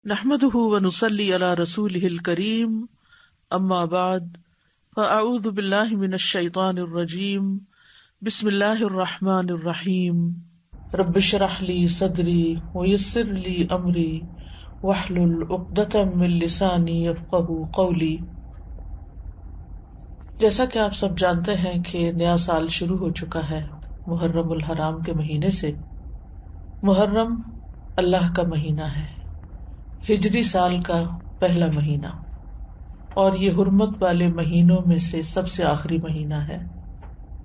نحمده ونصلي على رسوله الكريم اما بعد فاعوذ بالله من الشيطان الرجيم بسم الله الرحمن الرحيم رب اشرح لي صدري ويسر لي امري واحلل عقدة من لساني يفقهوا قولي۔ جیسا کہ آپ سب جانتے ہیں کہ نیا سال شروع ہو چکا ہے محرم الحرام کے مہینے سے۔ محرم اللہ کا مہینہ ہے، ہجری سال کا پہلا مہینہ، اور یہ حرمت والے مہینوں میں سے سب سے آخری مہینہ ہے،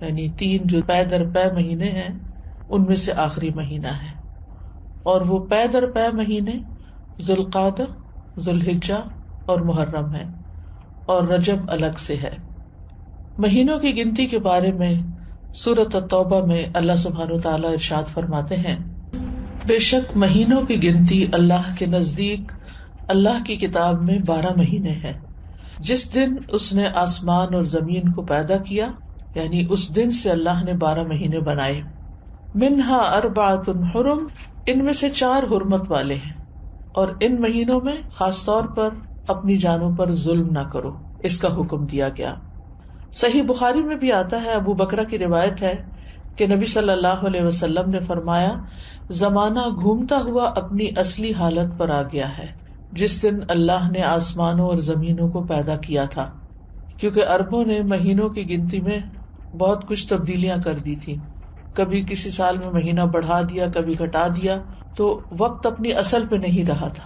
یعنی 3 جو پے در پے مہینے ہیں ان میں سے آخری مہینہ ہے۔ اور وہ پے در پے مہینے ذوالقعدہ، ذوالحجہ اور محرم ہیں، اور رجب الگ سے ہے۔ مہینوں کی گنتی کے بارے میں سورۃ التوبہ میں اللہ سبحانہ وتعالیٰ ارشاد فرماتے ہیں، بے شک مہینوں کی گنتی اللہ کے نزدیک اللہ کی کتاب میں 12 مہینے ہیں۔ جس دن اس نے آسمان اور زمین کو پیدا کیا، یعنی اس دن سے اللہ نے 12 مہینے بنائے۔ منہا اربعۃ حرم، ان میں سے 4 حرمت والے ہیں، اور ان مہینوں میں خاص طور پر اپنی جانوں پر ظلم نہ کرو، اس کا حکم دیا گیا۔ صحیح بخاری میں بھی آتا ہے، ابو بکرہ کی روایت ہے کہ نبی صلی اللہ علیہ وسلم نے فرمایا، زمانہ گھومتا ہوا اپنی اصلی حالت پر آ گیا ہے جس دن اللہ نے آسمانوں اور زمینوں کو پیدا کیا تھا، کیونکہ عربوں نے مہینوں کی گنتی میں بہت کچھ تبدیلیاں کر دی تھی، کبھی کسی سال میں مہینہ بڑھا دیا، کبھی گھٹا دیا، تو وقت اپنی اصل پہ نہیں رہا تھا۔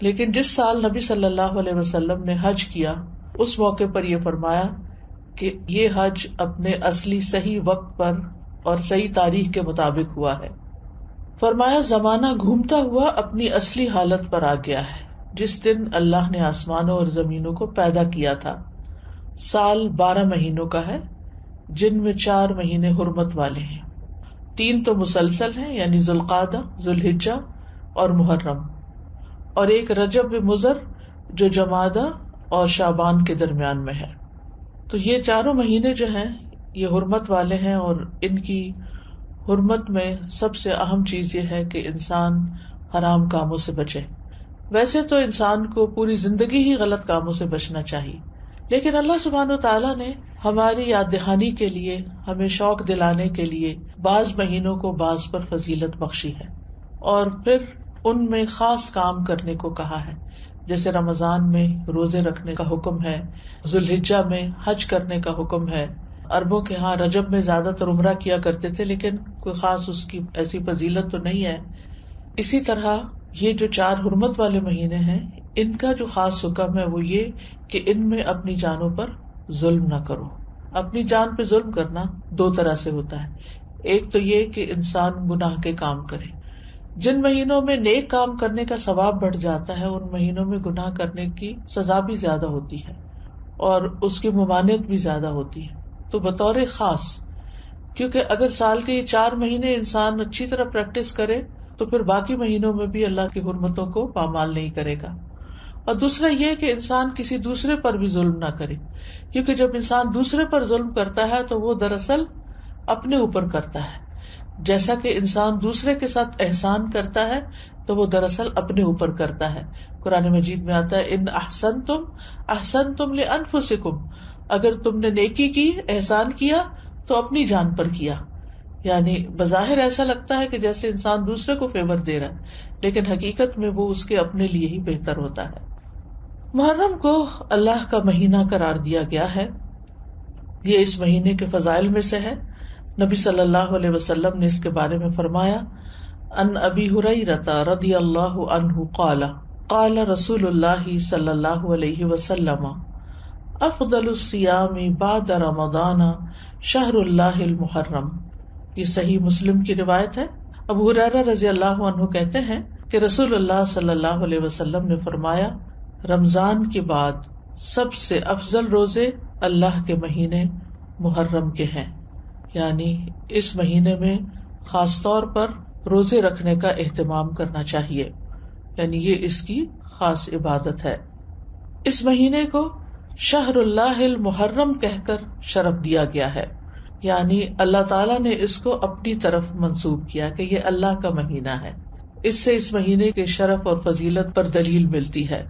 لیکن جس سال نبی صلی اللہ علیہ وسلم نے حج کیا، اس موقع پر یہ فرمایا کہ یہ حج اپنے اصلی صحیح وقت پر اور صحیح تاریخ کے مطابق ہوا ہے۔ فرمایا، زمانہ گھومتا ہوا اپنی اصلی حالت پر آ گیا ہے جس دن اللہ نے آسمانوں اور زمینوں کو پیدا کیا تھا۔ سال 12 مہینوں کا ہے، جن میں 4 مہینے حرمت والے ہیں، 3 تو مسلسل ہیں، یعنی ذوالقعدہ، ذوالحجہ اور محرم، اور ایک رجب مضر جو جمادہ اور شعبان کے درمیان میں ہے۔ تو یہ 4 مہینے جو ہیں یہ حرمت والے ہیں، اور ان کی حرمت میں سب سے اہم چیز یہ ہے کہ انسان حرام کاموں سے بچے۔ ویسے تو انسان کو پوری زندگی ہی غلط کاموں سے بچنا چاہیے، لیکن اللہ سبحانہ وتعالیٰ نے ہماری یاد دہانی کے لیے، ہمیں شوق دلانے کے لیے بعض مہینوں کو بعض پر فضیلت بخشی ہے، اور پھر ان میں خاص کام کرنے کو کہا ہے، جیسے رمضان میں روزے رکھنے کا حکم ہے، ذوالحجہ میں حج کرنے کا حکم ہے۔ عربوں کے ہاں رجب میں زیادہ تر عمرہ کیا کرتے تھے، لیکن کوئی خاص اس کی ایسی فضیلت تو نہیں ہے۔ اسی طرح یہ جو 4 حرمت والے مہینے ہیں، ان کا جو خاص حکم ہے وہ یہ کہ ان میں اپنی جانوں پر ظلم نہ کرو۔ اپنی جان پہ ظلم کرنا 2 طرح سے ہوتا ہے، ایک تو یہ کہ انسان گناہ کے کام کرے۔ جن مہینوں میں نیک کام کرنے کا ثواب بڑھ جاتا ہے، ان مہینوں میں گناہ کرنے کی سزا بھی زیادہ ہوتی ہے اور اس کی ممانعت بھی زیادہ ہوتی ہے۔ تو بطور خاص، کیونکہ اگر سال کے یہ 4 مہینے انسان اچھی طرح پریکٹس کرے تو پھر باقی مہینوں میں بھی اللہ کی حرمتوں کو پامال نہیں کرے گا۔ اور دوسرا یہ کہ انسان کسی دوسرے پر بھی ظلم نہ کرے، کیونکہ جب انسان دوسرے پر ظلم کرتا ہے تو وہ دراصل اپنے اوپر کرتا ہے، جیسا کہ انسان دوسرے کے ساتھ احسان کرتا ہے تو وہ دراصل اپنے اوپر کرتا ہے۔ قرآن مجید میں آتا ہے، ان احسنتم احسنتم لانفسکم، اگر تم نے نیکی کی، احسان کیا تو اپنی جان پر کیا۔ یعنی بظاہر ایسا لگتا ہے کہ جیسے انسان دوسرے کو فیور دے رہا ہے، لیکن حقیقت میں وہ اس کے اپنے لیے ہی بہتر ہوتا ہے۔ محرم کو اللہ کا مہینہ قرار دیا گیا ہے، یہ اس مہینے کے فضائل میں سے ہے۔ نبی صلی اللہ علیہ وسلم نے اس کے بارے میں فرمایا، ان ابی ہریرہ رضی اللہ عنہ قال قال رسول اللہ صلی اللہ علیہ وسلم، افضل الصیام بعد رمضان شہر اللہ المحرم۔ یہ صحیح مسلم کی روایت ہے۔ ابو ہریرہ رضی اللہ عنہ کہتے ہیں کہ رسول اللہ صلی اللہ علیہ وسلم نے فرمایا، رمضان کے بعد سب سے افضل روزے اللہ کے مہینے محرم کے ہیں، یعنی اس مہینے میں خاص طور پر روزے رکھنے کا اہتمام کرنا چاہیے، یعنی یہ اس کی خاص عبادت ہے۔ اس مہینے کو شہر اللہ المحرم کہہ کر شرف دیا گیا ہے، یعنی اللہ تعالیٰ نے اس کو اپنی طرف منسوب کیا کہ یہ اللہ کا مہینہ ہے۔ اس سے اس مہینے کے شرف اور فضیلت پر دلیل ملتی ہے۔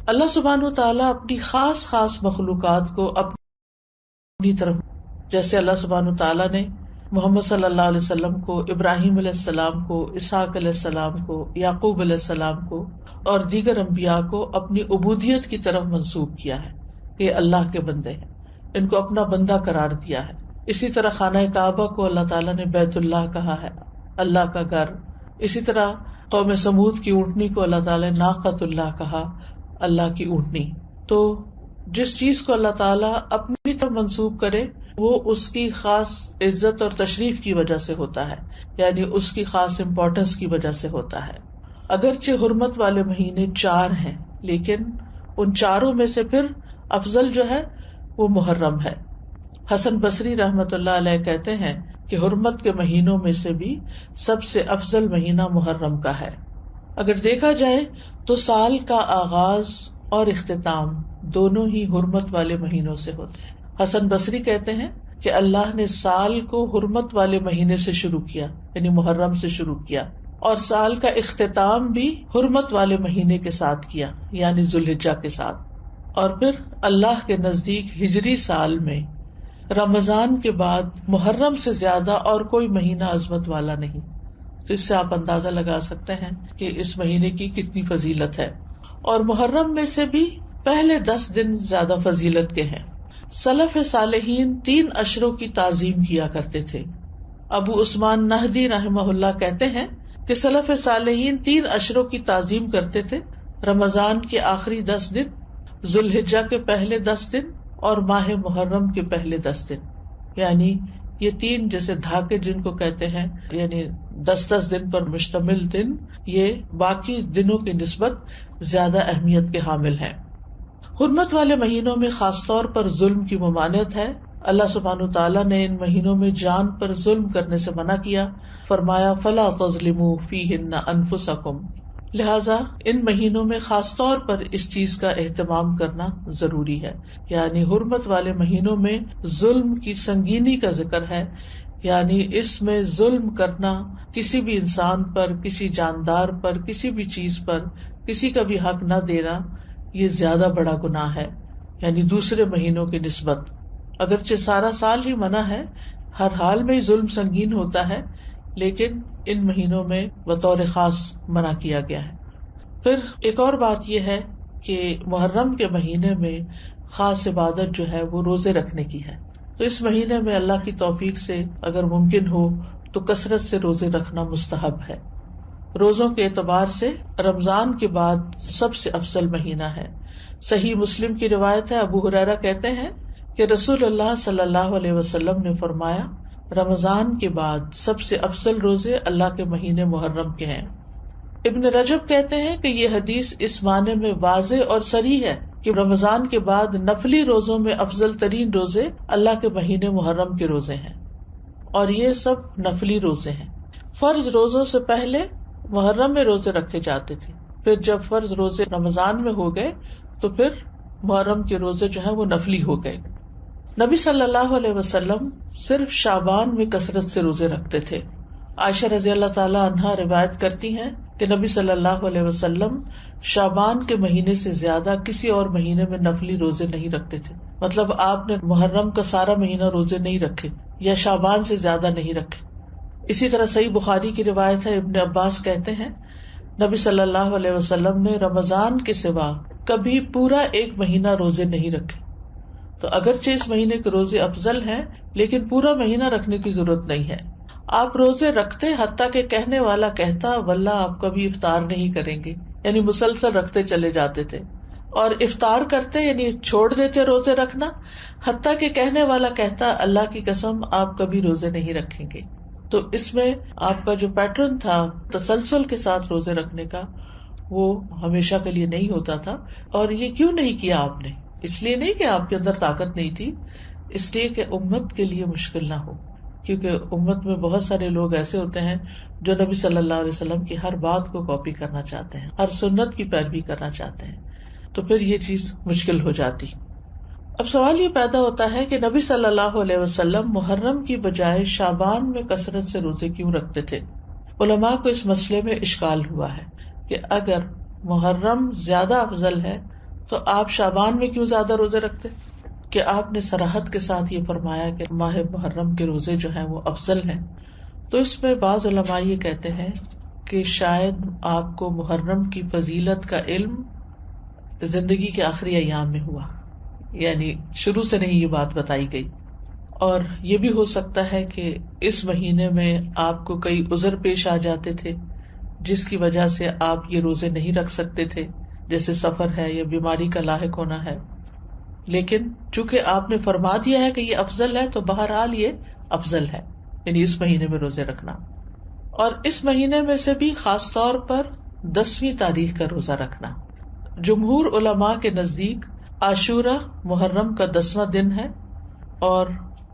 اللہ سبحانہ وتعالیٰ اپنی خاص خاص مخلوقات کو اپنی طرف، جیسے اللہ سبحانہ وتعالیٰ نے محمد صلی اللہ علیہ وسلم کو، ابراہیم علیہ السلام کو، اسحاق علیہ السلام کو، یعقوب علیہ السلام کو اور دیگر انبیاء کو اپنی عبودیت کی طرف منسوب کیا ہے کہ یہ اللہ کے بندے ہیں، ان کو اپنا بندہ قرار دیا ہے۔ اسی طرح خانہ کعبہ کو اللہ تعالیٰ نے بیت اللہ کہا ہے، اللہ کا گھر۔ اسی طرح قوم سمود کی اونٹنی کو اللہ تعالیٰ نے ناقۃ اللہ کہا، اللہ کی اونٹنی۔ تو جس چیز کو اللہ تعالیٰ اپنی طرف منسوب کرے وہ اس کی خاص عزت اور تشریف کی وجہ سے ہوتا ہے، یعنی اس کی خاص امپورٹنس کی وجہ سے ہوتا ہے۔ اگرچہ حرمت والے مہینے 4 ہیں، لیکن ان چاروں میں سے پھر افضل جو ہے وہ محرم ہے۔ حسن بصری رحمت اللہ علیہ کہتے ہیں کہ حرمت کے مہینوں میں سے بھی سب سے افضل مہینہ محرم کا ہے۔ اگر دیکھا جائے تو سال کا آغاز اور اختتام دونوں ہی حرمت والے مہینوں سے ہوتے ہیں۔ حسن بصری کہتے ہیں کہ اللہ نے سال کو حرمت والے مہینے سے شروع کیا، یعنی محرم سے شروع کیا، اور سال کا اختتام بھی حرمت والے مہینے کے ساتھ کیا، یعنی ذوالحجہ کے ساتھ۔ اور پھر اللہ کے نزدیک ہجری سال میں رمضان کے بعد محرم سے زیادہ اور کوئی مہینہ عظمت والا نہیں۔ تو اس سے آپ اندازہ لگا سکتے ہیں کہ اس مہینے کی کتنی فضیلت ہے۔ اور محرم میں سے بھی پہلے 10 دن زیادہ فضیلت کے ہیں۔ سلف صالحین 3 عشروں کی تعظیم کیا کرتے تھے۔ ابو عثمان نہدی رحمہ اللہ کہتے ہیں کہ سلف صالحین 3 عشروں کی تعظیم کرتے تھے: رمضان کے آخری 10 دن، ذوالحجہ کے پہلے 10 دن اور ماہ محرم کے پہلے 10 دن۔ یعنی یہ 3 جیسے دھاکے جن کو کہتے ہیں، یعنی 10 دن پر مشتمل دن، یہ باقی دنوں کی نسبت زیادہ اہمیت کے حامل ہیں۔ حرمت والے مہینوں میں خاص طور پر ظلم کی ممانعت ہے۔ اللہ سبحانہ وتعالیٰ نے ان مہینوں میں جان پر ظلم کرنے سے منع کیا، فرمایا فَلَا تَظْلِمُوا فِيهِنَّ أَنفُسَكُمْ، لہذا ان مہینوں میں خاص طور پر اس چیز کا اہتمام کرنا ضروری ہے، یعنی حرمت والے مہینوں میں ظلم کی سنگینی کا ذکر ہے، یعنی اس میں ظلم کرنا، کسی بھی انسان پر، کسی جاندار پر، کسی بھی چیز پر کسی کا بھی حق نہ دینا، یہ زیادہ بڑا گناہ ہے، یعنی دوسرے مہینوں کی نسبت۔ اگرچہ سارا سال ہی منع ہے، ہر حال میں ہی ظلم سنگین ہوتا ہے، لیکن ان مہینوں میں بطور خاص منع کیا گیا ہے۔ پھر ایک اور بات یہ ہے کہ محرم کے مہینے میں خاص عبادت جو ہے وہ روزے رکھنے کی ہے۔ تو اس مہینے میں اللہ کی توفیق سے اگر ممکن ہو تو کثرت سے روزے رکھنا مستحب ہے۔ روزوں کے اعتبار سے رمضان کے بعد سب سے افضل مہینہ ہے۔ صحیح مسلم کی روایت ہے، ابو ہریرہ کہتے ہیں کہ رسول اللہ صلی اللہ علیہ وسلم نے فرمایا، رمضان کے بعد سب سے افضل روزے اللہ کے مہینے محرم کے ہیں۔ ابن رجب کہتے ہیں کہ یہ حدیث اس معنی میں واضح اور صریح ہے کہ رمضان کے بعد نفلی روزوں میں افضل ترین روزے اللہ کے مہینے محرم کے روزے ہیں، اور یہ سب نفلی روزے ہیں۔ فرض روزوں سے پہلے محرم میں روزے رکھے جاتے تھے، پھر جب فرض روزے رمضان میں ہو گئے تو پھر محرم کے روزے جو ہیں وہ نفلی ہو گئے۔ نبی صلی اللہ علیہ وسلم صرف شعبان میں کثرت سے روزے رکھتے تھے۔ عائشہ رضی اللہ تعالی عنہا روایت کرتی ہیں کہ نبی صلی اللہ علیہ وسلم شعبان کے مہینے سے زیادہ کسی اور مہینے میں نفلی روزے نہیں رکھتے تھے، مطلب آپ نے محرم کا سارا مہینہ روزے نہیں رکھے یا شعبان سے زیادہ نہیں رکھے۔ اسی طرح صحیح بخاری کی روایت ہے، ابن عباس کہتے ہیں نبی صلی اللہ علیہ وسلم نے رمضان کے سوا کبھی پورا 1 مہینہ روزے نہیں رکھے۔ تو اگرچہ اس مہینے کے روزے افضل ہیں، لیکن پورا مہینہ رکھنے کی ضرورت نہیں ہے۔ آپ روزے رکھتے حتیٰ کہ کہنے والا کہتا واللہ آپ کبھی افطار نہیں کریں گے، یعنی مسلسل رکھتے چلے جاتے تھے، اور افطار کرتے یعنی چھوڑ دیتے روزے رکھنا حتیٰ کہ کہنے والا کہتا اللہ کی قسم آپ کبھی روزے نہیں رکھیں گے۔ تو اس میں آپ کا جو پیٹرن تھا تسلسل کے ساتھ روزے رکھنے کا، وہ ہمیشہ کے لیے نہیں ہوتا تھا۔ اور یہ کیوں نہیں کیا آپ نے؟ اس لیے نہیں کہ آپ کے اندر طاقت نہیں تھی، اس لیے کہ امت کے لیے مشکل نہ ہو، کیونکہ امت میں بہت سارے لوگ ایسے ہوتے ہیں جو نبی صلی اللہ علیہ وسلم کی ہر بات کو کاپی کرنا چاہتے ہیں، ہر سنت کی پیروی کرنا چاہتے ہیں، تو پھر یہ چیز مشکل ہو جاتی۔ اب سوال یہ پیدا ہوتا ہے کہ نبی صلی اللہ علیہ وسلم محرم کی بجائے شعبان میں کثرت سے روزے کیوں رکھتے تھے؟ علماء کو اس مسئلے میں اشکال ہوا ہے کہ اگر محرم زیادہ افضل ہے تو آپ شعبان میں کیوں زیادہ روزے رکھتے؟ کہ آپ نے صراحت کے ساتھ یہ فرمایا کہ ماہ محرم کے روزے جو ہیں وہ افضل ہیں، تو اس میں بعض علماء یہ کہتے ہیں کہ شاید آپ کو محرم کی فضیلت کا علم زندگی کے آخری ایام میں ہوا، یعنی شروع سے نہیں یہ بات بتائی گئی. اور یہ بھی ہو سکتا ہے کہ اس مہینے میں آپ کو کئی عذر پیش آ جاتے تھے جس کی وجہ سے آپ یہ روزے نہیں رکھ سکتے تھے، جیسے سفر ہے یا بیماری کا لاحق ہونا ہے. لیکن چونکہ آپ نے فرما دیا ہے کہ یہ افضل ہے تو بہرحال یہ افضل ہے، یعنی اس مہینے میں روزے رکھنا. اور اس مہینے میں سے بھی خاص طور پر 10ویں تاریخ کا روزہ رکھنا. جمہور علماء کے نزدیک عاشورہ محرم کا 10واں دن ہے اور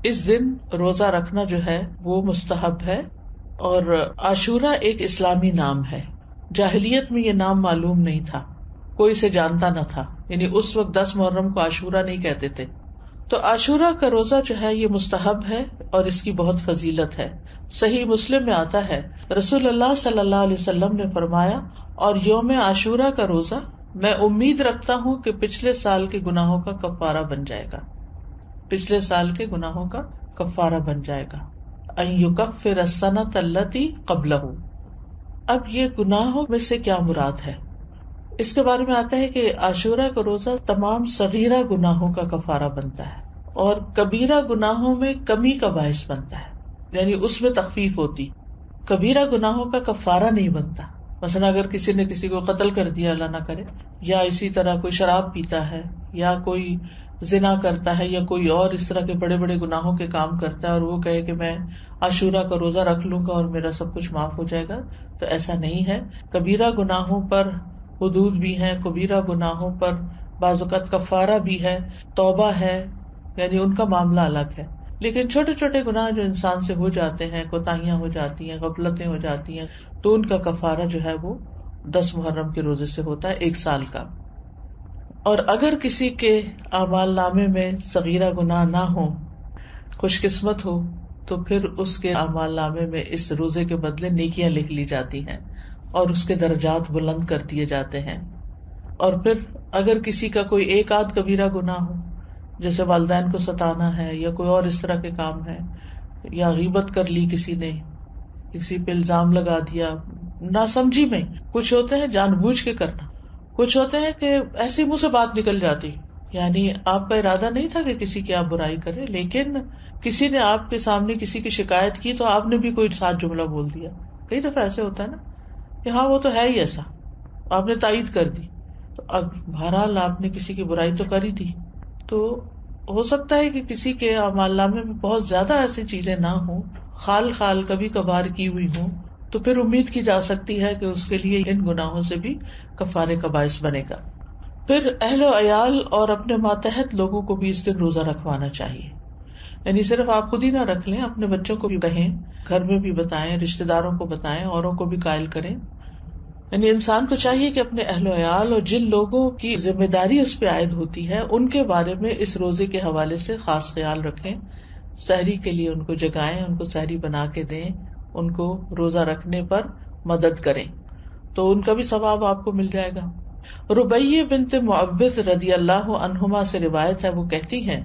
اس دن روزہ رکھنا جو ہے وہ مستحب ہے. اور عاشورہ ایک اسلامی نام ہے، جاہلیت میں یہ نام معلوم نہیں تھا، کوئی اسے جانتا نہ تھا، یعنی اس وقت 10 محرم کو عاشورہ نہیں کہتے تھے. تو عاشورہ کا روزہ جو ہے یہ مستحب ہے اور اس کی بہت فضیلت ہے. صحیح مسلم میں آتا ہے رسول اللہ صلی اللہ علیہ وسلم نے فرمایا، اور یوم عاشورہ کا روزہ میں امید رکھتا ہوں کہ پچھلے سال کے گناہوں کا کفارہ بن جائے گا، پچھلے سال کے گناہوں کا کفارہ بن جائے گا. ان یکفر السنۃ التی قبلہ. اب یہ گناہوں میں سے کیا مراد ہے؟ اس کے بارے میں آتا ہے کہ عاشورہ کا روزہ تمام صغیرہ گناہوں کا کفارہ بنتا ہے اور کبیرہ گناہوں میں کمی کا باعث بنتا ہے، یعنی اس میں تخفیف ہوتی. کبیرہ گناہوں کا کفارہ نہیں بنتا. مثلا اگر کسی نے کسی کو قتل کر دیا، اللہ نہ کرے، یا اسی طرح کوئی شراب پیتا ہے یا کوئی زنا کرتا ہے یا کوئی اور اس طرح کے بڑے بڑے گناہوں کے کام کرتا ہے اور وہ کہے کہ میں عاشورہ کا روزہ رکھ لوں گا اور میرا سب کچھ معاف ہو جائے گا، تو ایسا نہیں ہے. کبیرہ گناہوں پر حدود بھی ہیں، کبیرہ گناہوں پر بعض اوقات کفارہ بھی ہے، توبہ ہے، یعنی ان کا معاملہ الگ ہے. لیکن چھوٹے چھوٹے گناہ جو انسان سے ہو جاتے ہیں، کوتاہیاں ہو جاتی ہیں، غفلتیں ہو جاتی ہیں، تو ان کا کفارہ جو ہے وہ 10 محرم کے روزے سے ہوتا ہے، 1 سال کا. اور اگر کسی کے اعمال نامے میں صغیرہ گناہ نہ ہو، خوش قسمت ہو، تو پھر اس کے اعمال نامے میں اس روزے کے بدلے نیکیاں لکھ لی جاتی ہیں اور اس کے درجات بلند کر دیے جاتے ہیں. اور پھر اگر کسی کا کوئی ایک آدھ کبیرہ گناہ ہو، جیسے والدین کو ستانا ہے یا کوئی اور اس طرح کے کام ہے، یا غیبت کر لی کسی نے، کسی پہ الزام لگا دیا ناسمجھی میں، کچھ ہوتے ہیں جان بوجھ کے کرنا، کچھ ہوتے ہیں کہ ایسی منہ سے بات نکل جاتی، یعنی آپ کا ارادہ نہیں تھا کہ کسی کی آپ برائی کرے، لیکن کسی نے آپ کے سامنے کسی کی شکایت کی تو آپ نے بھی کوئی ساتھ جملہ بول دیا. کئی دفعہ ایسے ہوتا ہے نا کہ ہاں وہ تو ہے ہی ایسا، آپ نے تائید کر دی. تو اب بہرحال آپ نے کسی کی برائی تو کر ہی دی، تو ہو سکتا ہے کہ کسی کے اعمال نامے میں بہت زیادہ ایسی چیزیں نہ ہوں، خال کبھی کبھار کی ہوئی ہوں، تو پھر امید کی جا سکتی ہے کہ اس کے لیے ان گناہوں سے بھی کفارے کا باعث بنے گا. پھر اہل و عیال اور اپنے ماتحت لوگوں کو بھی اس دن روزہ رکھوانا چاہیے، یعنی صرف آپ خود ہی نہ رکھ لیں، اپنے بچوں کو بھی کہیں، گھر میں بھی بتائیں، رشتے داروں کو بتائیں، اوروں کو بھی قائل کریں. یعنی انسان کو چاہیے کہ اپنے اہل و عیال اور جن لوگوں کی ذمہ داری اس پہ عائد ہوتی ہے ان کے بارے میں اس روزے کے حوالے سے خاص خیال رکھیں. سحری کے لیے ان کو جگائیں، ان کو سحری بنا کے دیں، ان کو روزہ رکھنے پر مدد کریں، تو ان کا بھی ثواب آپ کو مل جائے گا. ربیہ بنت معوذ رضی اللہ عنہما سے روایت ہے، وہ کہتی ہیں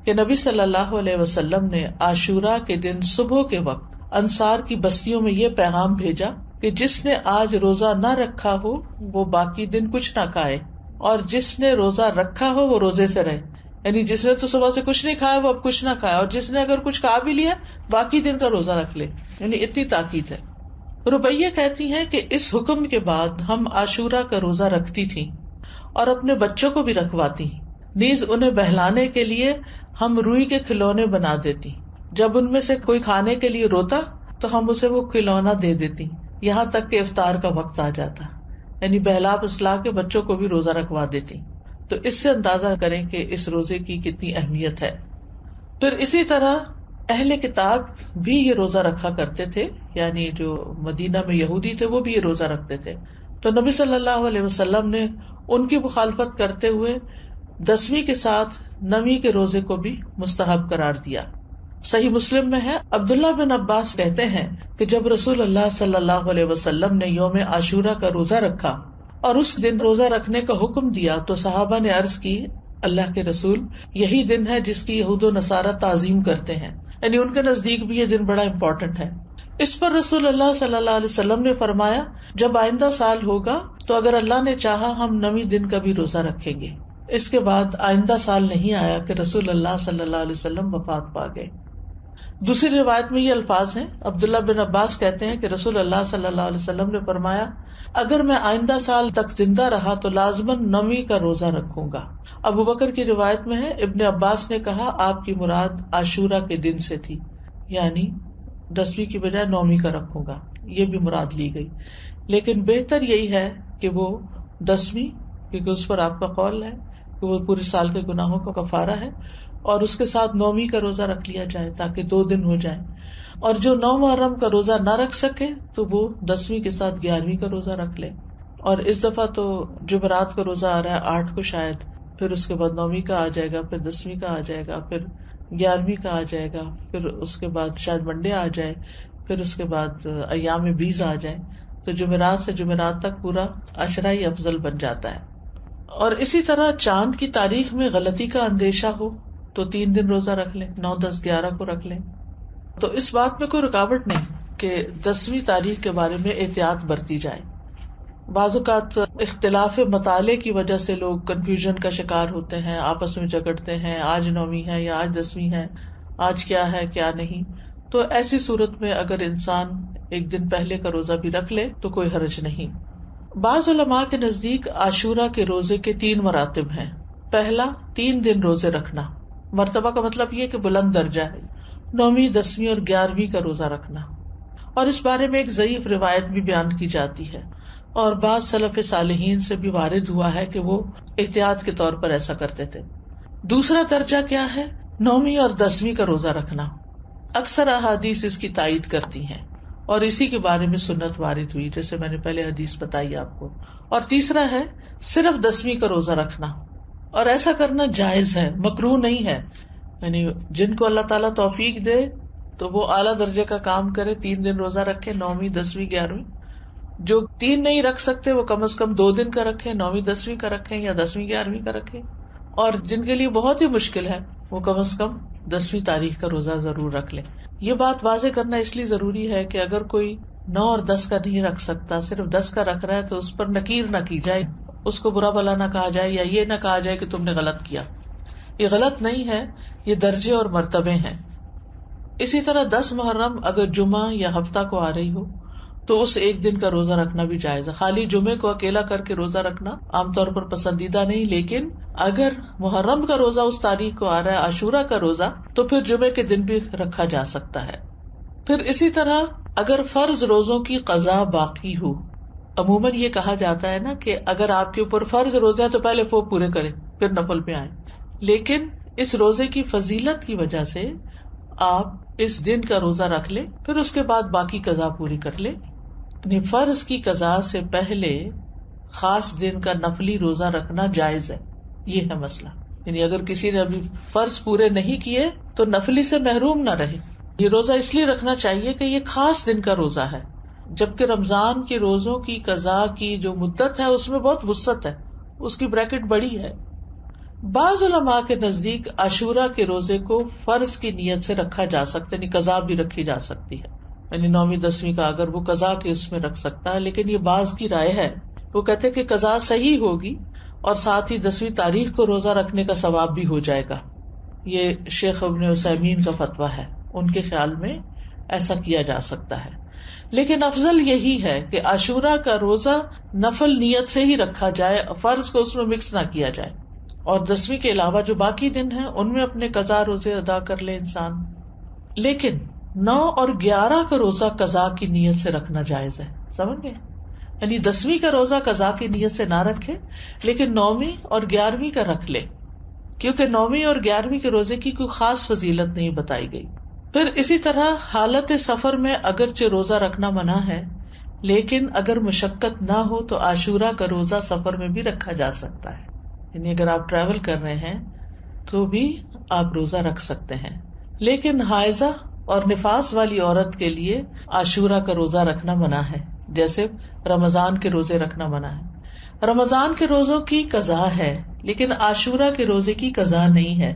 کہ نبی صلی اللہ علیہ وسلم نے عاشورہ کے دن صبح کے وقت انصار کی بستیوں میں یہ پیغام بھیجا کہ جس نے آج روزہ نہ رکھا ہو وہ باقی دن کچھ نہ کھائے، اور جس نے روزہ رکھا ہو وہ روزے سے رہے. یعنی جس نے تو صبح سے کچھ نہیں کھایا وہ اب کچھ نہ کھائے، اور جس نے اگر کچھ کھا بھی لیا باقی دن کا روزہ رکھ لے. یعنی اتنی تاکید ہے. ربیہ کہتی ہیں کہ اس حکم کے بعد ہم عاشورہ کا روزہ رکھتی تھیں اور اپنے بچوں کو بھی رکھواتی، نیز انہیں بہلانے کے لیے ہم روئی کے کھلونے بنا دیتی. جب ان میں سے کوئی کھانے کے لیے روتا تو ہم اسے وہ کھلونا دے دیتی، یہاں تک کہ افطار کا وقت آ جاتا، یعنی بہلا پسلا کے بچوں کو بھی روزہ رکھوا دیتی. تو اس سے اندازہ کریں کہ اس روزے کی کتنی اہمیت ہے. پھر اسی طرح اہل کتاب بھی یہ روزہ رکھا کرتے تھے، یعنی جو مدینہ میں یہودی تھے وہ بھی یہ روزہ رکھتے تھے. تو نبی صلی اللہ علیہ وسلم نے ان کی مخالفت کرتے ہوئے 10ویں کے ساتھ 9ویں کے روزے کو بھی مستحب قرار دیا. صحیح مسلم میں ہے، عبداللہ بن عباس کہتے ہیں کہ جب رسول اللہ صلی اللہ علیہ وسلم نے یوم عاشورہ کا روزہ رکھا اور اس دن روزہ رکھنے کا حکم دیا تو صحابہ نے عرض کی، اللہ کے رسول، یہی دن ہے جس کی یہود و نصارہ تعظیم کرتے ہیں، یعنی ان کے نزدیک بھی یہ دن بڑا امپورٹنٹ ہے۔ اس پر رسول اللہ صلی اللہ علیہ وسلم نے فرمایا، جب آئندہ سال ہوگا تو اگر اللہ نے چاہا ہم 9 دن کا بھی روزہ رکھیں گے۔ اس کے بعد آئندہ سال نہیں آیا کہ رسول اللہ صلی اللہ علیہ وسلم وفات پا گئے۔ دوسری روایت میں یہ الفاظ ہیں، عبداللہ بن عباس کہتے ہیں کہ رسول اللہ صلی اللہ علیہ وسلم نے فرمایا، اگر میں آئندہ سال تک زندہ رہا تو لازماً 9 کا روزہ رکھوں گا۔ ابو بکر کی روایت میں ہے، ابن عباس نے کہا آپ کی مراد عاشورہ کے دن سے تھی، یعنی 10ویں کی بجائے 9 کا رکھوں گا، یہ بھی مراد لی گئی، لیکن بہتر یہی ہے کہ وہ 10ویں، کیونکہ اس پر آپ کا قول ہے کہ وہ پورے سال کے گناہوں کا کفارہ ہے، اور اس کے ساتھ 9ویں کا روزہ رکھ لیا جائے تاکہ 2 دن ہو جائیں، اور جو 9 محرم کا روزہ نہ رکھ سکے تو وہ 10ویں کے ساتھ 11ویں کا روزہ رکھ لے۔ اور اس دفعہ تو جمعرات کا روزہ آ رہا ہے 8 کو شاید، پھر اس کے بعد 9ویں کا آ جائے گا، پھر 10ویں کا آ جائے گا، پھر 11ویں کا آ جائے گا، پھر اس کے بعد شاید منڈے آ جائے، پھر اس کے بعد ایام بیز آ جائیں، تو جمعرات سے جمعرات تک پورا عشرہ ہی افضل بن جاتا ہے۔ اور اسی طرح چاند کی تاریخ میں غلطی کا اندیشہ ہو تو 3 دن روزہ رکھ لیں، 9، 10، 11 کو رکھ لیں، تو اس بات میں کوئی رکاوٹ نہیں کہ 10ویں تاریخ کے بارے میں احتیاط برتی جائے۔ بعض اوقات اختلاف مطالعے کی وجہ سے لوگ کنفیوژن کا شکار ہوتے ہیں، آپس میں جھگڑتے ہیں، آج 9ویں ہے یا آج 10ویں ہے، آج کیا ہے کیا نہیں، تو ایسی صورت میں اگر انسان ایک دن پہلے کا روزہ بھی رکھ لے تو کوئی حرج نہیں۔ بعض علماء کے نزدیک عاشورہ کے روزے کے 3 مراتب ہیں۔ پہلا، 3 دن روزے رکھنا، مرتبہ کا مطلب یہ کہ بلند درجہ ہے، 9ویں، 10ویں اور 11ویں کا روزہ رکھنا، اور اس بارے میں ایک ضعیف روایت بھی بیان کی جاتی ہے، اور بعض سلف صالحین سے بھی وارد ہوا ہے کہ وہ احتیاط کے طور پر ایسا کرتے تھے۔ دوسرا درجہ کیا ہے؟ 9ویں اور 10ویں کا روزہ رکھنا۔ اکثر احادیث اس کی تائید کرتی ہیں، اور اسی کے بارے میں سنت وارد ہوئی، جیسے میں نے پہلے حدیث بتائی آپ کو۔ اور تیسرا ہے صرف 10ویں کا روزہ رکھنا، اور ایسا کرنا جائز ہے، مکروہ نہیں ہے، یعنی جن کو اللہ تعالیٰ توفیق دے تو وہ اعلیٰ درجے کا کام کرے، 3 دن روزہ رکھے، 9ویں، 10ویں، 11ویں۔ جو 3 نہیں رکھ سکتے وہ کم از کم 2 دن کا رکھیں، 9ویں، 10ویں کا رکھیں، یا 10ویں، 11ویں کا رکھیں، اور جن کے لیے بہت ہی مشکل ہے وہ کم از کم 10ویں تاریخ کا روزہ ضرور رکھ لیں۔ یہ بات واضح کرنا اس لیے ضروری ہے کہ اگر کوئی 9 اور 10 کا نہیں رکھ سکتا، صرف 10 کا رکھ رہا ہے، تو اس پر نکیر نہ کی جائے، اس کو برا بھلا نہ کہا جائے، یا یہ نہ کہا جائے کہ تم نے غلط کیا۔ یہ غلط نہیں ہے، یہ درجے اور مرتبے ہیں۔ اسی طرح 10 محرم اگر جمعہ یا ہفتہ کو آ رہی ہو تو اس ایک دن کا روزہ رکھنا بھی جائز ہے۔ خالی جمعے کو اکیلا کر کے روزہ رکھنا عام طور پر پسندیدہ نہیں، لیکن اگر محرم کا روزہ اس تاریخ کو آ رہا ہے، عاشورہ کا روزہ، تو پھر جمعے کے دن بھی رکھا جا سکتا ہے۔ پھر اسی طرح اگر فرض روزوں کی قضا باقی ہو، عموماً یہ کہا جاتا ہے نا کہ اگر آپ کے اوپر فرض روزے ہیں تو پہلے وہ پورے کریں پھر نفل پہ آئیں، لیکن اس روزے کی فضیلت کی وجہ سے آپ اس دن کا روزہ رکھ لیں، پھر اس کے بعد باقی قضا پوری کر لیں۔ یعنی فرض کی قضا سے پہلے خاص دن کا نفلی روزہ رکھنا جائز ہے، یہ ہے مسئلہ۔ یعنی اگر کسی نے ابھی فرض پورے نہیں کیے تو نفلی سے محروم نہ رہے۔ یہ روزہ اس لیے رکھنا چاہیے کہ یہ خاص دن کا روزہ ہے، جبکہ رمضان کے روزوں کی قضا کی جو مدت ہے اس میں بہت وسعت ہے، اس کی بریکٹ بڑی ہے۔ بعض علماء کے نزدیک عاشورہ کے روزے کو فرض کی نیت سے رکھا جا سکتا ہے، یعنی قضا بھی رکھی جا سکتی ہے، یعنی 9ویں 10ویں کا اگر وہ قضا کے اس میں رکھ سکتا ہے، لیکن یہ بعض کی رائے ہے، وہ کہتے ہیں کہ قضا صحیح ہوگی اور ساتھ ہی 10ویں تاریخ کو روزہ رکھنے کا ثواب بھی ہو جائے گا۔ یہ شیخ ابن عثیمین کا فتویٰ ہے، ان کے خیال میں ایسا کیا جا سکتا ہے، لیکن افضل یہی ہے کہ عاشورہ کا روزہ نفل نیت سے ہی رکھا جائے، فرض کو اس میں مکس نہ کیا جائے، اور 10ویں کے علاوہ جو باقی دن ہیں ان میں اپنے قضا روزے ادا کر لے انسان۔ لیکن 9 اور 11 کا روزہ قضا کی نیت سے رکھنا جائز ہے، سمجھ گئے؟ یعنی 10ویں کا روزہ قضا کی نیت سے نہ رکھے، لیکن 9ویں اور 11ویں کا رکھ لے، کیونکہ 9ویں اور 11ویں کے روزے کی کوئی خاص فضیلت نہیں بتائی گئی۔ پھر اسی طرح حالت سفر میں اگرچہ روزہ رکھنا منع ہے، لیکن اگر مشقت نہ ہو تو عاشورہ کا روزہ سفر میں بھی رکھا جا سکتا ہے، یعنی اگر آپ ٹریول کر رہے ہیں تو بھی آپ روزہ رکھ سکتے ہیں، لیکن حائضہ اور نفاس والی عورت کے لیے عاشورہ کا روزہ رکھنا منع ہے، جیسے رمضان کے روزے رکھنا منع ہے۔ رمضان کے روزوں کی قضا ہے لیکن عاشورہ کے روزے کی قضا نہیں ہے،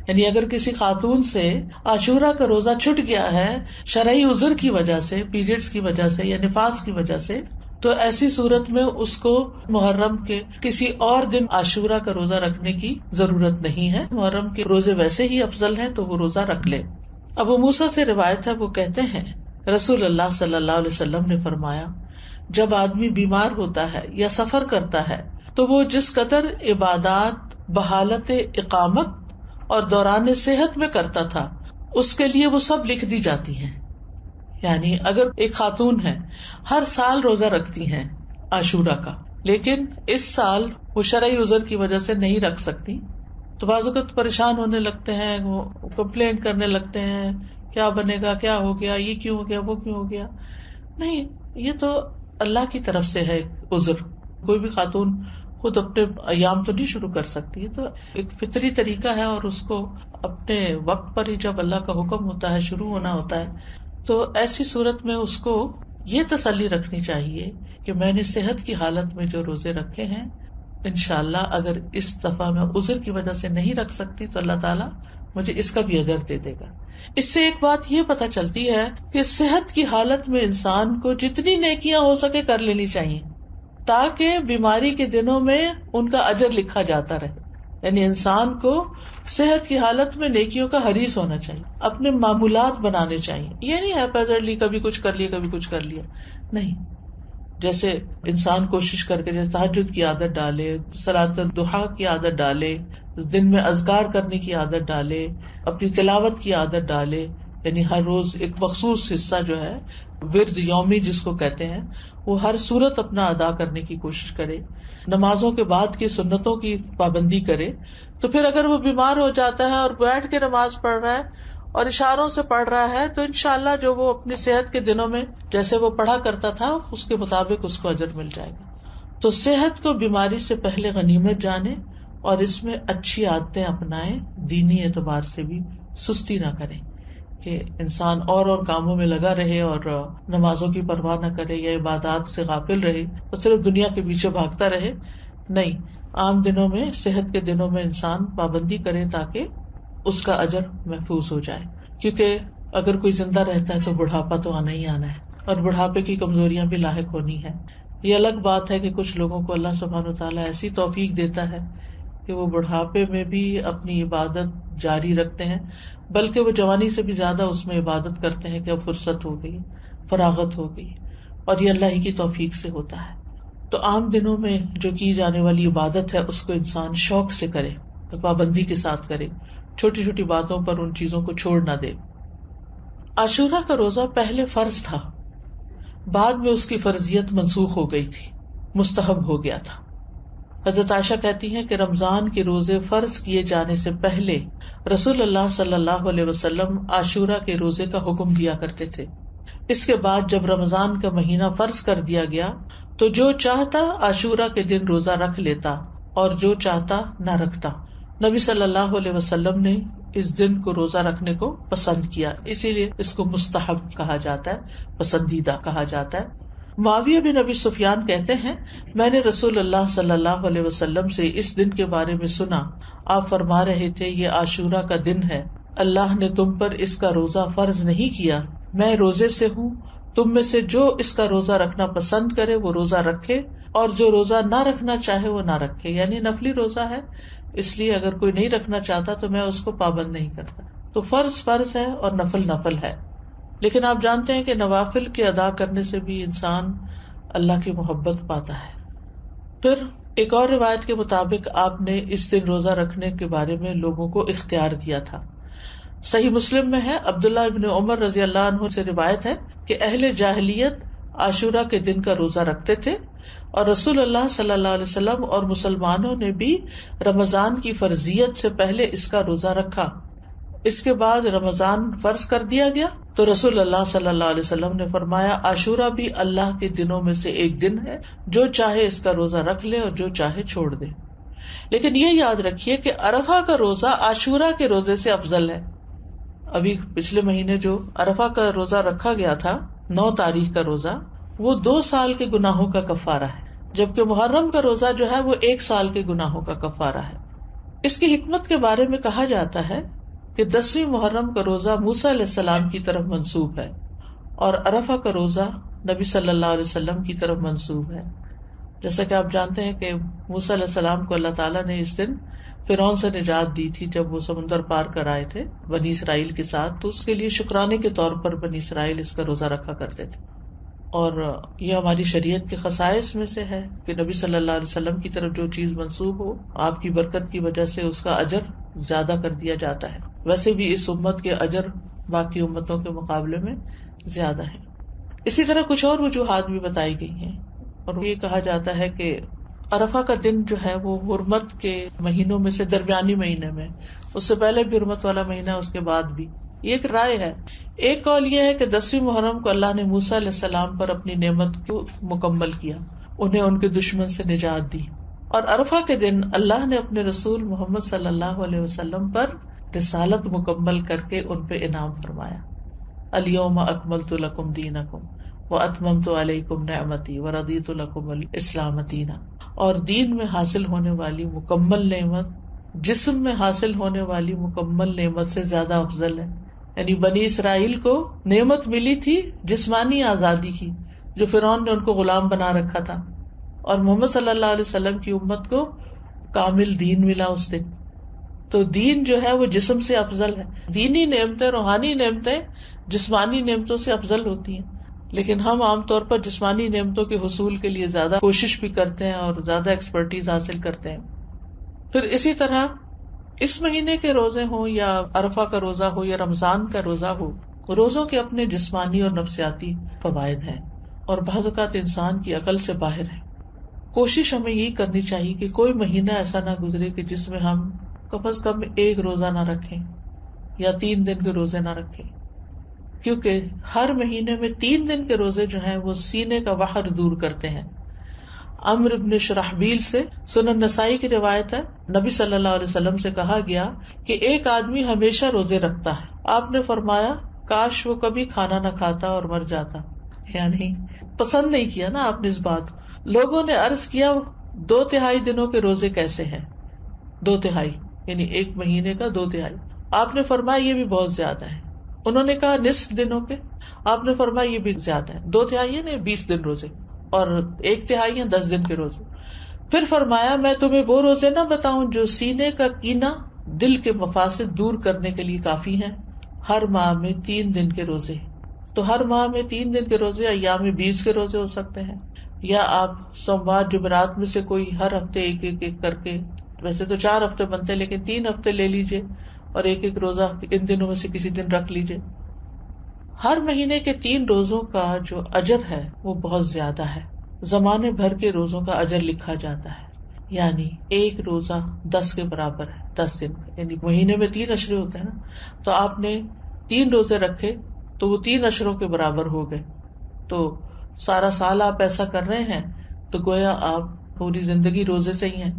یعنی اگر کسی خاتون سے عاشورہ کا روزہ چھٹ گیا ہے شرعی عذر کی وجہ سے، پیریڈز کی وجہ سے یا نفاس کی وجہ سے، تو ایسی صورت میں اس کو محرم کے کسی اور دن عاشورہ کا روزہ رکھنے کی ضرورت نہیں ہے۔ محرم کے روزے ویسے ہی افضل ہیں تو وہ روزہ رکھ لے۔ ابو موسیٰ سے روایت ہے، وہ کہتے ہیں رسول اللہ صلی اللہ علیہ وسلم نے فرمایا، جب آدمی بیمار ہوتا ہے یا سفر کرتا ہے تو وہ جس قدر عبادات بحالت اقامت اور دوران صحت میں کرتا تھا اس کے لیے وہ سب لکھ دی جاتی ہیں۔ یعنی اگر ایک خاتون ہے ہر سال روزہ رکھتی ہیں عاشورہ کا، لیکن اس سال وہ شرعی عذر کی وجہ سے نہیں رکھ سکتی، تو بعض اوقات پریشان ہونے لگتے ہیں، وہ کمپلین کرنے لگتے ہیں، کیا بنے گا، کیا ہو گیا، یہ کیوں ہو گیا، وہ کیوں ہو گیا۔ نہیں، یہ تو اللہ کی طرف سے ہے ایک عذر۔ کوئی بھی خاتون خود اپنے ایام تو نہیں شروع کر سکتی، تو ایک فطری طریقہ ہے، اور اس کو اپنے وقت پر ہی جب اللہ کا حکم ہوتا ہے شروع ہونا ہوتا ہے، تو ایسی صورت میں اس کو یہ تسلی رکھنی چاہیے کہ میں نے صحت کی حالت میں جو روزے رکھے ہیں، انشاءاللہ اگر اس دفعہ میں عذر کی وجہ سے نہیں رکھ سکتی تو اللہ تعالیٰ مجھے اس کا بھی اجر دے دے گا۔ اس سے ایک بات یہ پتہ چلتی ہے کہ صحت کی حالت میں انسان کو جتنی نیکیاں ہو سکے کر لینی چاہیے تاکہ بیماری کے دنوں میں ان کا اجر لکھا جاتا رہے۔ یعنی انسان کو صحت کی حالت میں نیکیوں کا حریص ہونا چاہیے، اپنے معمولات بنانے چاہیے۔ یہ نہیں ہے کبھی کچھ کر لیا کبھی کچھ کر لیا، نہیں۔ جیسے انسان کوشش کر کے جیسے تہجد کی عادت ڈالے، صلاۃ الضحیٰ کی عادت ڈالے، دن میں اذکار کرنے کی عادت ڈالے، اپنی تلاوت کی عادت ڈالے، یعنی ہر روز ایک مخصوص حصہ جو ہے ورد یومی جس کو کہتے ہیں، وہ ہر صورت اپنا ادا کرنے کی کوشش کرے، نمازوں کے بعد کی سنتوں کی پابندی کرے۔ تو پھر اگر وہ بیمار ہو جاتا ہے اور بیٹھ کے نماز پڑھ رہا ہے اور اشاروں سے پڑھ رہا ہے تو انشاءاللہ جو وہ اپنی صحت کے دنوں میں جیسے وہ پڑھا کرتا تھا اس کے مطابق اس کو اجر مل جائے گا۔ تو صحت کو بیماری سے پہلے غنیمت جانے اور اس میں اچھی عادتیں اپنائیں، دینی اعتبار سے بھی سستی نہ کریں کہ انسان اور کاموں میں لگا رہے اور نمازوں کی پرواہ نہ کرے یا عبادات سے غافل رہے اور صرف دنیا کے پیچھے بھاگتا رہے۔ نہیں، عام دنوں میں، صحت کے دنوں میں انسان پابندی کرے تاکہ اس کا اجر محفوظ ہو جائے، کیونکہ اگر کوئی زندہ رہتا ہے تو بڑھاپا تو آنا ہی آنا ہے اور بڑھاپے کی کمزوریاں بھی لاحق ہونی ہے۔ یہ الگ بات ہے کہ کچھ لوگوں کو اللہ سبحانہ وتعالیٰ ایسی توفیق دیتا ہے کہ وہ بڑھاپے میں بھی اپنی عبادت جاری رکھتے ہیں، بلکہ وہ جوانی سے بھی زیادہ اس میں عبادت کرتے ہیں کہ اب فرصت ہو گئی، فراغت ہو گئی، اور یہ اللہ ہی کی توفیق سے ہوتا ہے۔ تو عام دنوں میں جو کی جانے والی عبادت ہے اس کو انسان شوق سے کرے، پابندی کے ساتھ کرے، چھوٹی چھوٹی باتوں پر ان چیزوں کو چھوڑ نہ دے۔ عاشورہ کا روزہ پہلے فرض تھا، بعد میں اس کی فرضیت منسوخ ہو گئی تھی، مستحب ہو گیا تھا۔ حضرت عائشہ کہتی ہیں کہ رمضان کے روزے فرض کیے جانے سے پہلے رسول اللہ صلی اللہ علیہ وسلم عاشورہ کے روزے کا حکم دیا کرتے تھے۔ اس کے بعد جب رمضان کا مہینہ فرض کر دیا گیا تو جو چاہتا عاشورہ کے دن روزہ رکھ لیتا اور جو چاہتا نہ رکھتا۔ نبی صلی اللہ علیہ وسلم نے اس دن کو روزہ رکھنے کو پسند کیا، اسی لیے اس کو مستحب کہا جاتا ہے، پسندیدہ کہا جاتا ہے۔ معاویہ بن ابی سفیان کہتے ہیں، میں نے رسول اللہ صلی اللہ علیہ وسلم سے اس دن کے بارے میں سنا، آپ فرما رہے تھے یہ عاشورہ کا دن ہے، اللہ نے تم پر اس کا روزہ فرض نہیں کیا، میں روزے سے ہوں، تم میں سے جو اس کا روزہ رکھنا پسند کرے وہ روزہ رکھے اور جو روزہ نہ رکھنا چاہے وہ نہ رکھے۔ یعنی نفلی روزہ ہے، اس لیے اگر کوئی نہیں رکھنا چاہتا تو میں اس کو پابند نہیں کرتا۔ تو فرض فرض ہے اور نفل نفل ہے، لیکن آپ جانتے ہیں کہ نوافل کے ادا کرنے سے بھی انسان اللہ کی محبت پاتا ہے۔ پھر ایک اور روایت کے مطابق آپ نے اس دن روزہ رکھنے کے بارے میں لوگوں کو اختیار دیا تھا۔ صحیح مسلم میں ہے، عبداللہ ابن عمر رضی اللہ عنہ سے روایت ہے کہ اہل جاہلیت عاشورہ کے دن کا روزہ رکھتے تھے اور رسول اللہ صلی اللہ علیہ وسلم اور مسلمانوں نے بھی رمضان کی فرضیت سے پہلے اس کا روزہ رکھا۔ اس کے بعد رمضان فرض کر دیا گیا تو رسول اللہ صلی اللہ علیہ وسلم نے فرمایا عاشورہ بھی اللہ کے دنوں میں سے ایک دن ہے، جو چاہے اس کا روزہ رکھ لے اور جو چاہے چھوڑ دے۔ لیکن یہ یاد رکھیے کہ عرفہ کا روزہ عاشورہ کے روزے سے افضل ہے۔ ابھی پچھلے مہینے جو عرفہ کا روزہ رکھا گیا تھا 9 تاریخ کا روزہ، وہ 2 سال کے گناہوں کا کفارہ ہے، جبکہ محرم کا روزہ جو ہے وہ 1 سال کے گناہوں کا کفارہ ہے۔ اس کی حکمت کے بارے میں کہا جاتا ہے کہ 10ویں محرم کا روزہ موسیٰ علیہ السلام کی طرف منسوب ہے اور عرفہ کا روزہ نبی صلی اللہ علیہ وسلم کی طرف منسوب ہے۔ جیسا کہ آپ جانتے ہیں کہ موسیٰ علیہ السلام کو اللہ تعالیٰ نے اس دن فرعون سے نجات دی تھی جب وہ سمندر پار کر آئے تھے بنی اسرائیل کے ساتھ، تو اس کے لیے شکرانے کے طور پر بنی اسرائیل اس کا روزہ رکھا کرتے تھے۔ اور یہ ہماری شریعت کے خصائص میں سے ہے کہ نبی صلی اللہ علیہ وسلم کی طرف جو چیز منسوب ہو، آپ کی برکت کی وجہ سے اس کا اجر زیادہ کر دیا جاتا ہے۔ ویسے بھی اس امت کے اجر باقی امتوں کے مقابلے میں زیادہ ہے۔ اسی طرح کچھ اور وجوہات بھی بتائی گئی ہیں، اور یہ کہا جاتا ہے کہ عرفہ کا دن جو ہے وہ حرمت کے مہینوں میں سے درمیانی مہینے میں، اس سے پہلے بھی حرمت والا مہینہ، اس کے بعد بھی۔ یہ ایک رائے ہے۔ ایک قول یہ ہے کہ 10ویں محرم کو اللہ نے موسیٰ علیہ السلام پر اپنی نعمت کو مکمل کیا، انہیں ان کے دشمن سے نجات دی، اور عرفہ کے دن اللہ نے اپنے رسول محمد صلی اللہ علیہ وسلم پر رسالت مکمل کر کے ان پہ انعام فرمایا۔ الیوم اکملت لکم دینکم واتممت علیکم نعمتی ورضیت لکم الاسلام دینا۔ اور دین میں حاصل ہونے والی مکمل نعمت جسم میں حاصل ہونے والی مکمل نعمت سے زیادہ افضل ہے۔ یعنی بنی اسرائیل کو نعمت ملی تھی جسمانی آزادی کی، جو فرعون نے ان کو غلام بنا رکھا تھا، اور محمد صلی اللہ علیہ وسلم کی امت کو کامل دین ملا اس دن۔ تو دین جو ہے وہ جسم سے افضل ہے۔ دینی نعمتیں، روحانی نعمتیں جسمانی نعمتوں سے افضل ہوتی ہیں، لیکن ہم عام طور پر جسمانی نعمتوں کے حصول کے لیے زیادہ کوشش بھی کرتے ہیں اور زیادہ ایکسپرٹیز حاصل کرتے ہیں۔ پھر اسی طرح اس مہینے کے روزے ہوں یا عرفہ کا روزہ ہو یا رمضان کا روزہ ہو، روزوں کے اپنے جسمانی اور نفسیاتی فوائد ہیں، اور بعض اوقات انسان کی عقل سے باہر ہے۔ کوشش ہمیں یہی کرنی چاہیے کہ کوئی مہینہ ایسا نہ گزرے کہ جس میں ہم کم از کم 1 روزہ نہ رکھیں یا 3 دن کے روزے نہ رکھیں، کیونکہ ہر مہینے میں 3 دن کے روزے جو ہیں وہ سینے کا وحر دور کرتے ہیں۔ عمرو بن شرحبیل سے سنن نسائی کی روایت ہے، نبی صلی اللہ علیہ وسلم سے کہا گیا کہ ایک آدمی ہمیشہ روزے رکھتا ہے، آپ نے فرمایا کاش وہ کبھی کھانا نہ کھاتا اور مر جاتا۔ یعنی پسند نہیں کیا نا آپ نے اس بات کو۔ لوگوں نے عرض کیا 2/3 دنوں کے روزے کیسے ہیں؟ 2/3 یعنی ایک مہینے کا 2/3۔ آپ نے فرمایا یہ بھی بہت زیادہ ہے۔ انہوں نے کہا نصف دنوں کے، آپ نے فرمایا یہ بھی زیادہ ہے۔ 2/3 نے 20 دن روزے، اور 1/3 10 دن کے روزے۔ پھر فرمایا میں تمہیں وہ روزے نہ بتاؤں جو سینے کا کینہ، دل کے مفاسد دور کرنے کے لیے کافی ہیں؟ ہر ماہ میں 3 دن کے روزے، تو ہر ماہ میں 3 دن کے روزے ایام 20 کے روزے ہو سکتے ہیں، یا آپ سوموار جمعرات میں سے کوئی ہر ہفتے ایک کر کے، ویسے تو 4 ہفتے بنتے ہیں لیکن 3 ہفتے لے لیجئے اور ایک روزہ ان دنوں میں سے کسی دن رکھ لیجئے۔ ہر مہینے کے 3 روزوں کا جو اجر ہے وہ بہت زیادہ ہے، زمانے بھر کے روزوں کا اجر لکھا جاتا ہے، یعنی ایک روزہ 10 کے برابر ہے، 10 دن کا، یعنی مہینے میں 3 عشرے ہوتے ہیں نا، تو آپ نے 3 روزے رکھے تو وہ 3 عشروں کے برابر ہو گئے، تو سارا سال آپ ایسا کر رہے ہیں تو گویا آپ پوری زندگی روزے سے ہی ہیں۔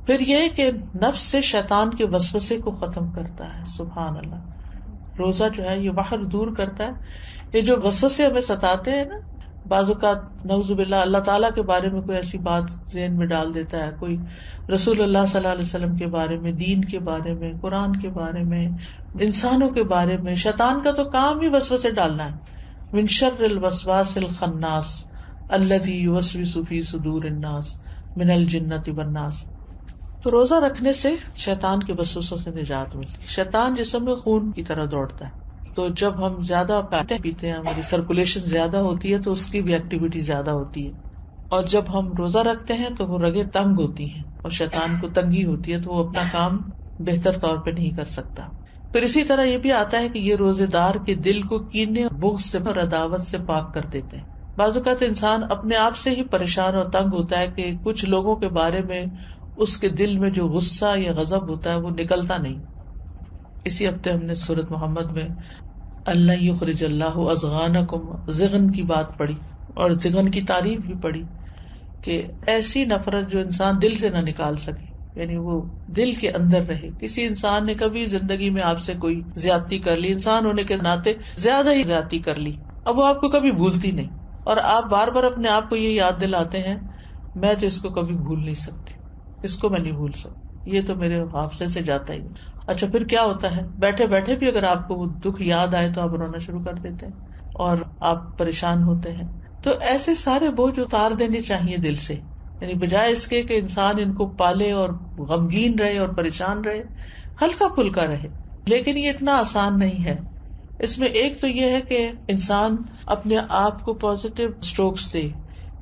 پھر یہ کہ نفس سے شیطان کے وسوسے کو ختم کرتا ہے، سبحان اللہ۔ روزہ جو ہے یہ باہر دور کرتا ہے، یہ جو وسوسے ہمیں ستاتے ہیں نا، بعض اوقات نعوذ باللہ اللہ تعالیٰ کے بارے میں کوئی ایسی بات ذہن میں ڈال دیتا ہے، کوئی رسول اللہ صلی اللہ علیہ وسلم کے بارے میں، دین کے بارے میں، قرآن کے بارے میں، انسانوں کے بارے میں۔ شیطان کا تو کام ہی وسوسے ڈالنا ہے۔ من شر الوسواس الخناس الذی یوسوس فی صدور الناس من الجنۃ والناس۔ تو روزہ رکھنے سے شیطان کے وسوسوں سے نجات ملتی ہے۔ شیطان جسم میں خون کی طرح دوڑتا ہے، تو جب ہم زیادہ کھاتے پیتے ہیں، ہماری سرکولیشن زیادہ ہوتی ہے تو اس کی بھی ایکٹیویٹی زیادہ ہوتی ہے، اور جب ہم روزہ رکھتے ہیں تو وہ رگیں تنگ ہوتی ہیں اور شیطان کو تنگی ہوتی ہے، تو وہ اپنا کام بہتر طور پہ نہیں کر سکتا۔ پھر اسی طرح یہ بھی آتا ہے کہ یہ روزے دار کے دل کو کینے، بغض سے اور عداوت سے پاک کر دیتے ہیں۔ بعض اوقات انسان اپنے آپ سے ہی پریشان اور تنگ ہوتا ہے کہ کچھ لوگوں کے بارے میں اس کے دل میں جو غصہ یا غضب ہوتا ہے وہ نکلتا نہیں۔ اسی ہفتے ہم نے سورۃ محمد میں اللہ یخرج اللہ اضغانکم، ضغن کی بات پڑھی، اور ضغن کی تعریف بھی پڑھی کہ ایسی نفرت جو انسان دل سے نہ نکال سکے، یعنی وہ دل کے اندر رہے. کسی انسان نے کبھی زندگی میں آپ سے کوئی زیادتی کر لی، انسان ہونے کے ناطے زیادہ ہی زیادتی کر لی، اب وہ آپ کو کبھی بھولتی نہیں، اور آپ بار بار اپنے آپ کو یہ یاد دلاتے ہیں میں تو اس کو کبھی بھول نہیں سکتی، اس کو میں نہیں بھول سکتی، یہ تو میرے حافظے سے جاتا ہی نہیں. اچھا پھر کیا ہوتا ہے، بیٹھے بیٹھے بھی اگر آپ کو وہ دکھ یاد آئے تو آپ رونا شروع کر دیتے ہیں اور آپ پریشان ہوتے ہیں. تو ایسے سارے بوجھ اتار دینے چاہیے دل سے، یعنی بجائے اس کے کہ انسان ان کو پالے اور غمگین رہے اور پریشان رہے، ہلکا پھلکا رہے. لیکن یہ اتنا آسان نہیں ہے. اس میں ایک تو یہ ہے کہ انسان اپنے آپ کو پازیٹیو اسٹروکس دے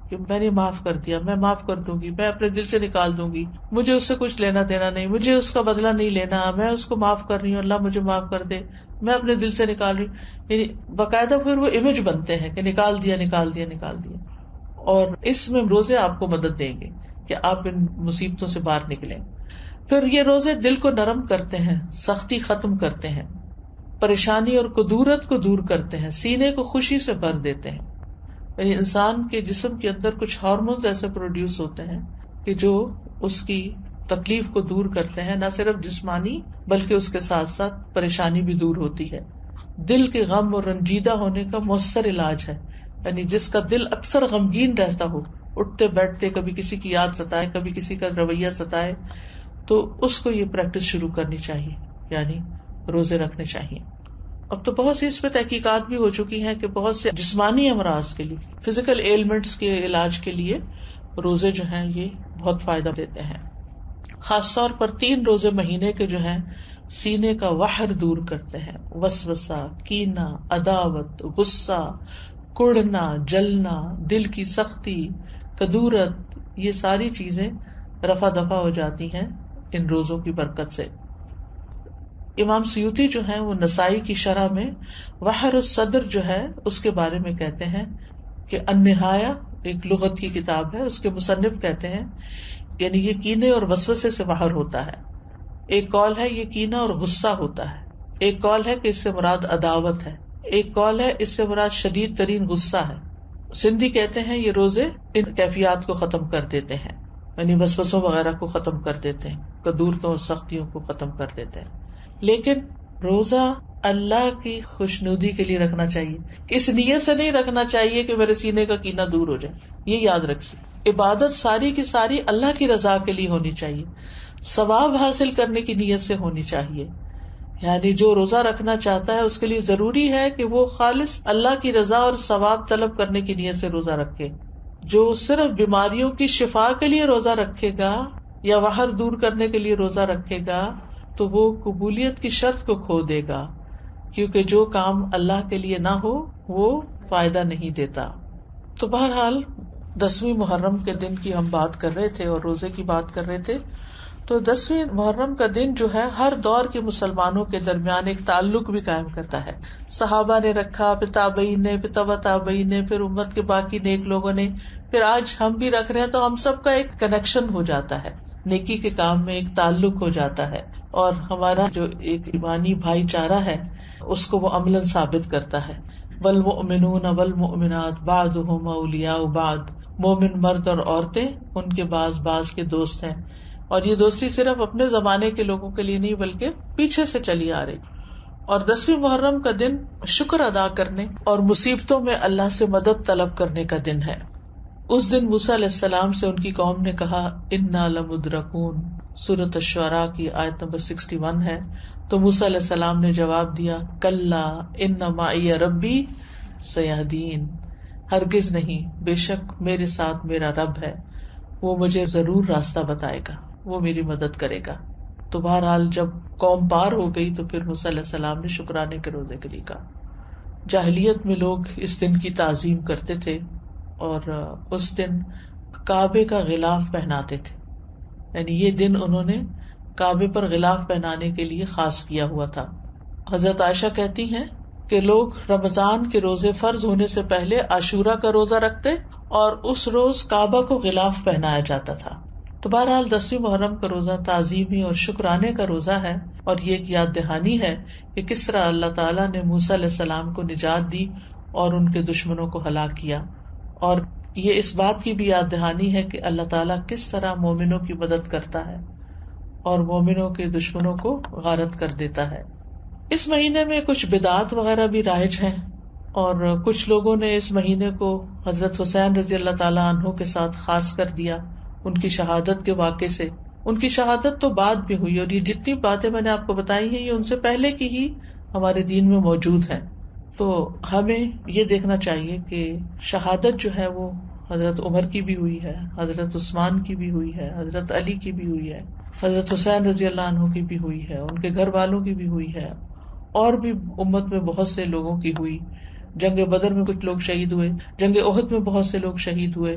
کہ میں نے معاف کر دیا، میں معاف کر دوں گی، میں اپنے دل سے نکال دوں گی، مجھے اس سے کچھ لینا دینا نہیں، مجھے اس کا بدلہ نہیں لینا، میں اس کو معاف کر رہی ہوں، اللہ مجھے معاف کر دے، میں اپنے دل سے نکال رہی ہوں. یعنی باقاعدہ پھر وہ امیج بنتے ہیں کہ نکال دیا نکال دیا نکال دیا. اور اس میں روزے آپ کو مدد دیں گے کہ آپ ان مصیبتوں سے باہر نکلیں. پھر یہ روزے دل کو نرم کرتے ہیں، سختی ختم کرتے ہیں، پریشانی اور کدورت کو دور کرتے ہیں، سینے کو خوشی سے بھر دیتے ہیں. یعنی انسان کے جسم کے اندر کچھ ہارمونز ایسے پروڈیوس ہوتے ہیں کہ جو اس کی تکلیف کو دور کرتے ہیں، نہ صرف جسمانی بلکہ اس کے ساتھ ساتھ پریشانی بھی دور ہوتی ہے. دل کے غم اور رنجیدہ ہونے کا مؤثر علاج ہے. یعنی جس کا دل اکثر غمگین رہتا ہو، اٹھتے بیٹھتے کبھی کسی کی یاد ستائے، کبھی کسی کا رویہ ستائے، تو اس کو یہ پریکٹس شروع کرنی چاہیے، یعنی روزے رکھنے چاہیے. اب تو بہت سی اس پہ تحقیقات بھی ہو چکی ہیں کہ بہت سے جسمانی امراض کے لیے، فزیکل ایلمنٹس کے علاج کے لیے روزے جو ہیں یہ بہت فائدہ دیتے ہیں. خاص طور پر 3 روزے مہینے کے جو ہیں سینے کا وحر دور کرتے ہیں، وسوسہ، کینہ، عداوت، غصہ، کڑنا، جلنا، دل کی سختی، کدورت، یہ ساری چیزیں رفع دفع ہو جاتی ہیں ان روزوں کی برکت سے. امام سیوطی جو ہیں وہ نسائی کی شرح میں وحر الصدر جو ہے اس کے بارے میں کہتے ہیں کہ النہایہ ایک لغت کی کتاب ہے، اس کے مصنف کہتے ہیں یعنی یہ کینے اور وسوسے سے باہر ہوتا ہے. ایک قول ہے یہ کینہ اور غصہ ہوتا ہے، ایک قول ہے کہ اس سے مراد عداوت ہے، ایک قول ہے اس سے مراد شدید ترین غصہ ہے. سندھی کہتے ہیں یہ روزے ان کیفیات کو ختم کر دیتے ہیں، یعنی وسوسوں وغیرہ کو ختم کر دیتے ہیں، کدورتوں اور سختیوں کو ختم کر دیتے ہیں. لیکن روزہ اللہ کی خوشنودی کے لیے رکھنا چاہیے، اس نیت سے نہیں رکھنا چاہیے کہ میرے سینے کا کینہ دور ہو جائے. یہ یاد رکھیے، عبادت ساری کی ساری اللہ کی رضا کے لیے ہونی چاہیے، ثواب حاصل کرنے کی نیت سے ہونی چاہیے. یعنی جو روزہ رکھنا چاہتا ہے اس کے لیے ضروری ہے کہ وہ خالص اللہ کی رضا اور ثواب طلب کرنے کی نیت سے روزہ رکھے. جو صرف بیماریوں کی شفا کے لیے روزہ رکھے گا یا وحر دور کرنے کے لیے روزہ رکھے گا تو وہ قبولیت کی شرط کو کھو دے گا، کیونکہ جو کام اللہ کے لیے نہ ہو وہ فائدہ نہیں دیتا. تو بہرحال 10ویں محرم کے دن کی ہم بات کر رہے تھے اور روزے کی بات کر رہے تھے. تو 10ویں محرم کا دن جو ہے ہر دور کے مسلمانوں کے درمیان ایک تعلق بھی قائم کرتا ہے. صحابہ نے رکھا، پھر تابعین نے، پھر تبع تابعین نے، پھر امت کے باقی نیک لوگوں نے، پھر آج ہم بھی رکھ رہے ہیں تو ہم سب کا ایک کنیکشن ہو جاتا ہے، نیکی کے کام میں ایک تعلق ہو جاتا ہے، اور ہمارا جو ایک ایمانی بھائی چارہ ہے اس کو وہ عملاً ثابت کرتا ہے. والمؤمنون والمؤمنات بعضهم اولیاء بعض، مومن مرد اور عورتیں ان کے بعض کے دوست ہیں. اور یہ دوستی صرف اپنے زمانے کے لوگوں کے لیے نہیں بلکہ پیچھے سے چلی آ رہی. اور 10ویں محرم کا دن شکر ادا کرنے اور مصیبتوں میں اللہ سے مدد طلب کرنے کا دن ہے. اس دن موسیٰ علیہ السلام سے ان کی قوم نے کہا انا لمدرکون، سورۃ الشعراء کی آیت نمبر 61 ہے. تو موسیٰ علیہ السلام نے جواب دیا کلا ان معی ربی سیہدین، ہرگز نہیں، بے شک میرے ساتھ میرا رب ہے، وہ مجھے ضرور راستہ بتائے گا، وہ میری مدد کرے گا. تو بہرحال جب قوم پار ہو گئی تو پھر موسیٰ علیہ السلام نے شکرانے کے روزے کے لیے کہا. جاہلیت میں لوگ اس دن کی تعظیم کرتے تھے اور اس دن کعبے کا غلاف پہناتے تھے، یعنی یہ دن انہوں نے کعبے پر غلاف پہنانے کے لیے خاص کیا ہوا تھا. حضرت عائشہ کہتی ہیں کہ لوگ رمضان کے روزے فرض ہونے سے پہلے عاشورہ کا روزہ رکھتے اور اس روز کعبہ کو غلاف پہنایا جاتا تھا. تو بہرحال 10ویں محرم کا روزہ تعظیمی اور شکرانے کا روزہ ہے، اور یہ ایک یاد دہانی ہے کہ کس طرح اللہ تعالیٰ نے موسیٰ علیہ السلام کو نجات دی اور ان کے دشمنوں کو ہلاک کیا. اور یہ اس بات کی بھی یاد دہانی ہے کہ اللہ تعالیٰ کس طرح مومنوں کی مدد کرتا ہے اور مومنوں کے دشمنوں کو غارت کر دیتا ہے۔ اس مہینے میں کچھ بدعات وغیرہ بھی رائج ہیں، اور کچھ لوگوں نے اس مہینے کو حضرت حسین رضی اللہ تعالیٰ عنہ کے ساتھ خاص کر دیا ان کی شہادت کے واقعے سے۔ ان کی شہادت تو بعد میں ہوئی، اور یہ جتنی باتیں میں نے آپ کو بتائی ہیں یہ ان سے پہلے کی ہی ہمارے دین میں موجود ہیں۔ تو ہمیں یہ دیکھنا چاہیے کہ شہادت جو ہے وہ حضرت عمر کی بھی ہوئی ہے، حضرت عثمان کی بھی ہوئی ہے، حضرت علی کی بھی ہوئی ہے، حضرت حسین رضی اللہ عنہ کی بھی ہوئی ہے، ان کے گھر والوں کی بھی ہوئی ہے، اور بھی امت میں بہت سے لوگوں کی ہوئی۔ جنگ بدر میں کچھ لوگ شہید ہوئے، جنگ احد میں بہت سے لوگ شہید ہوئے۔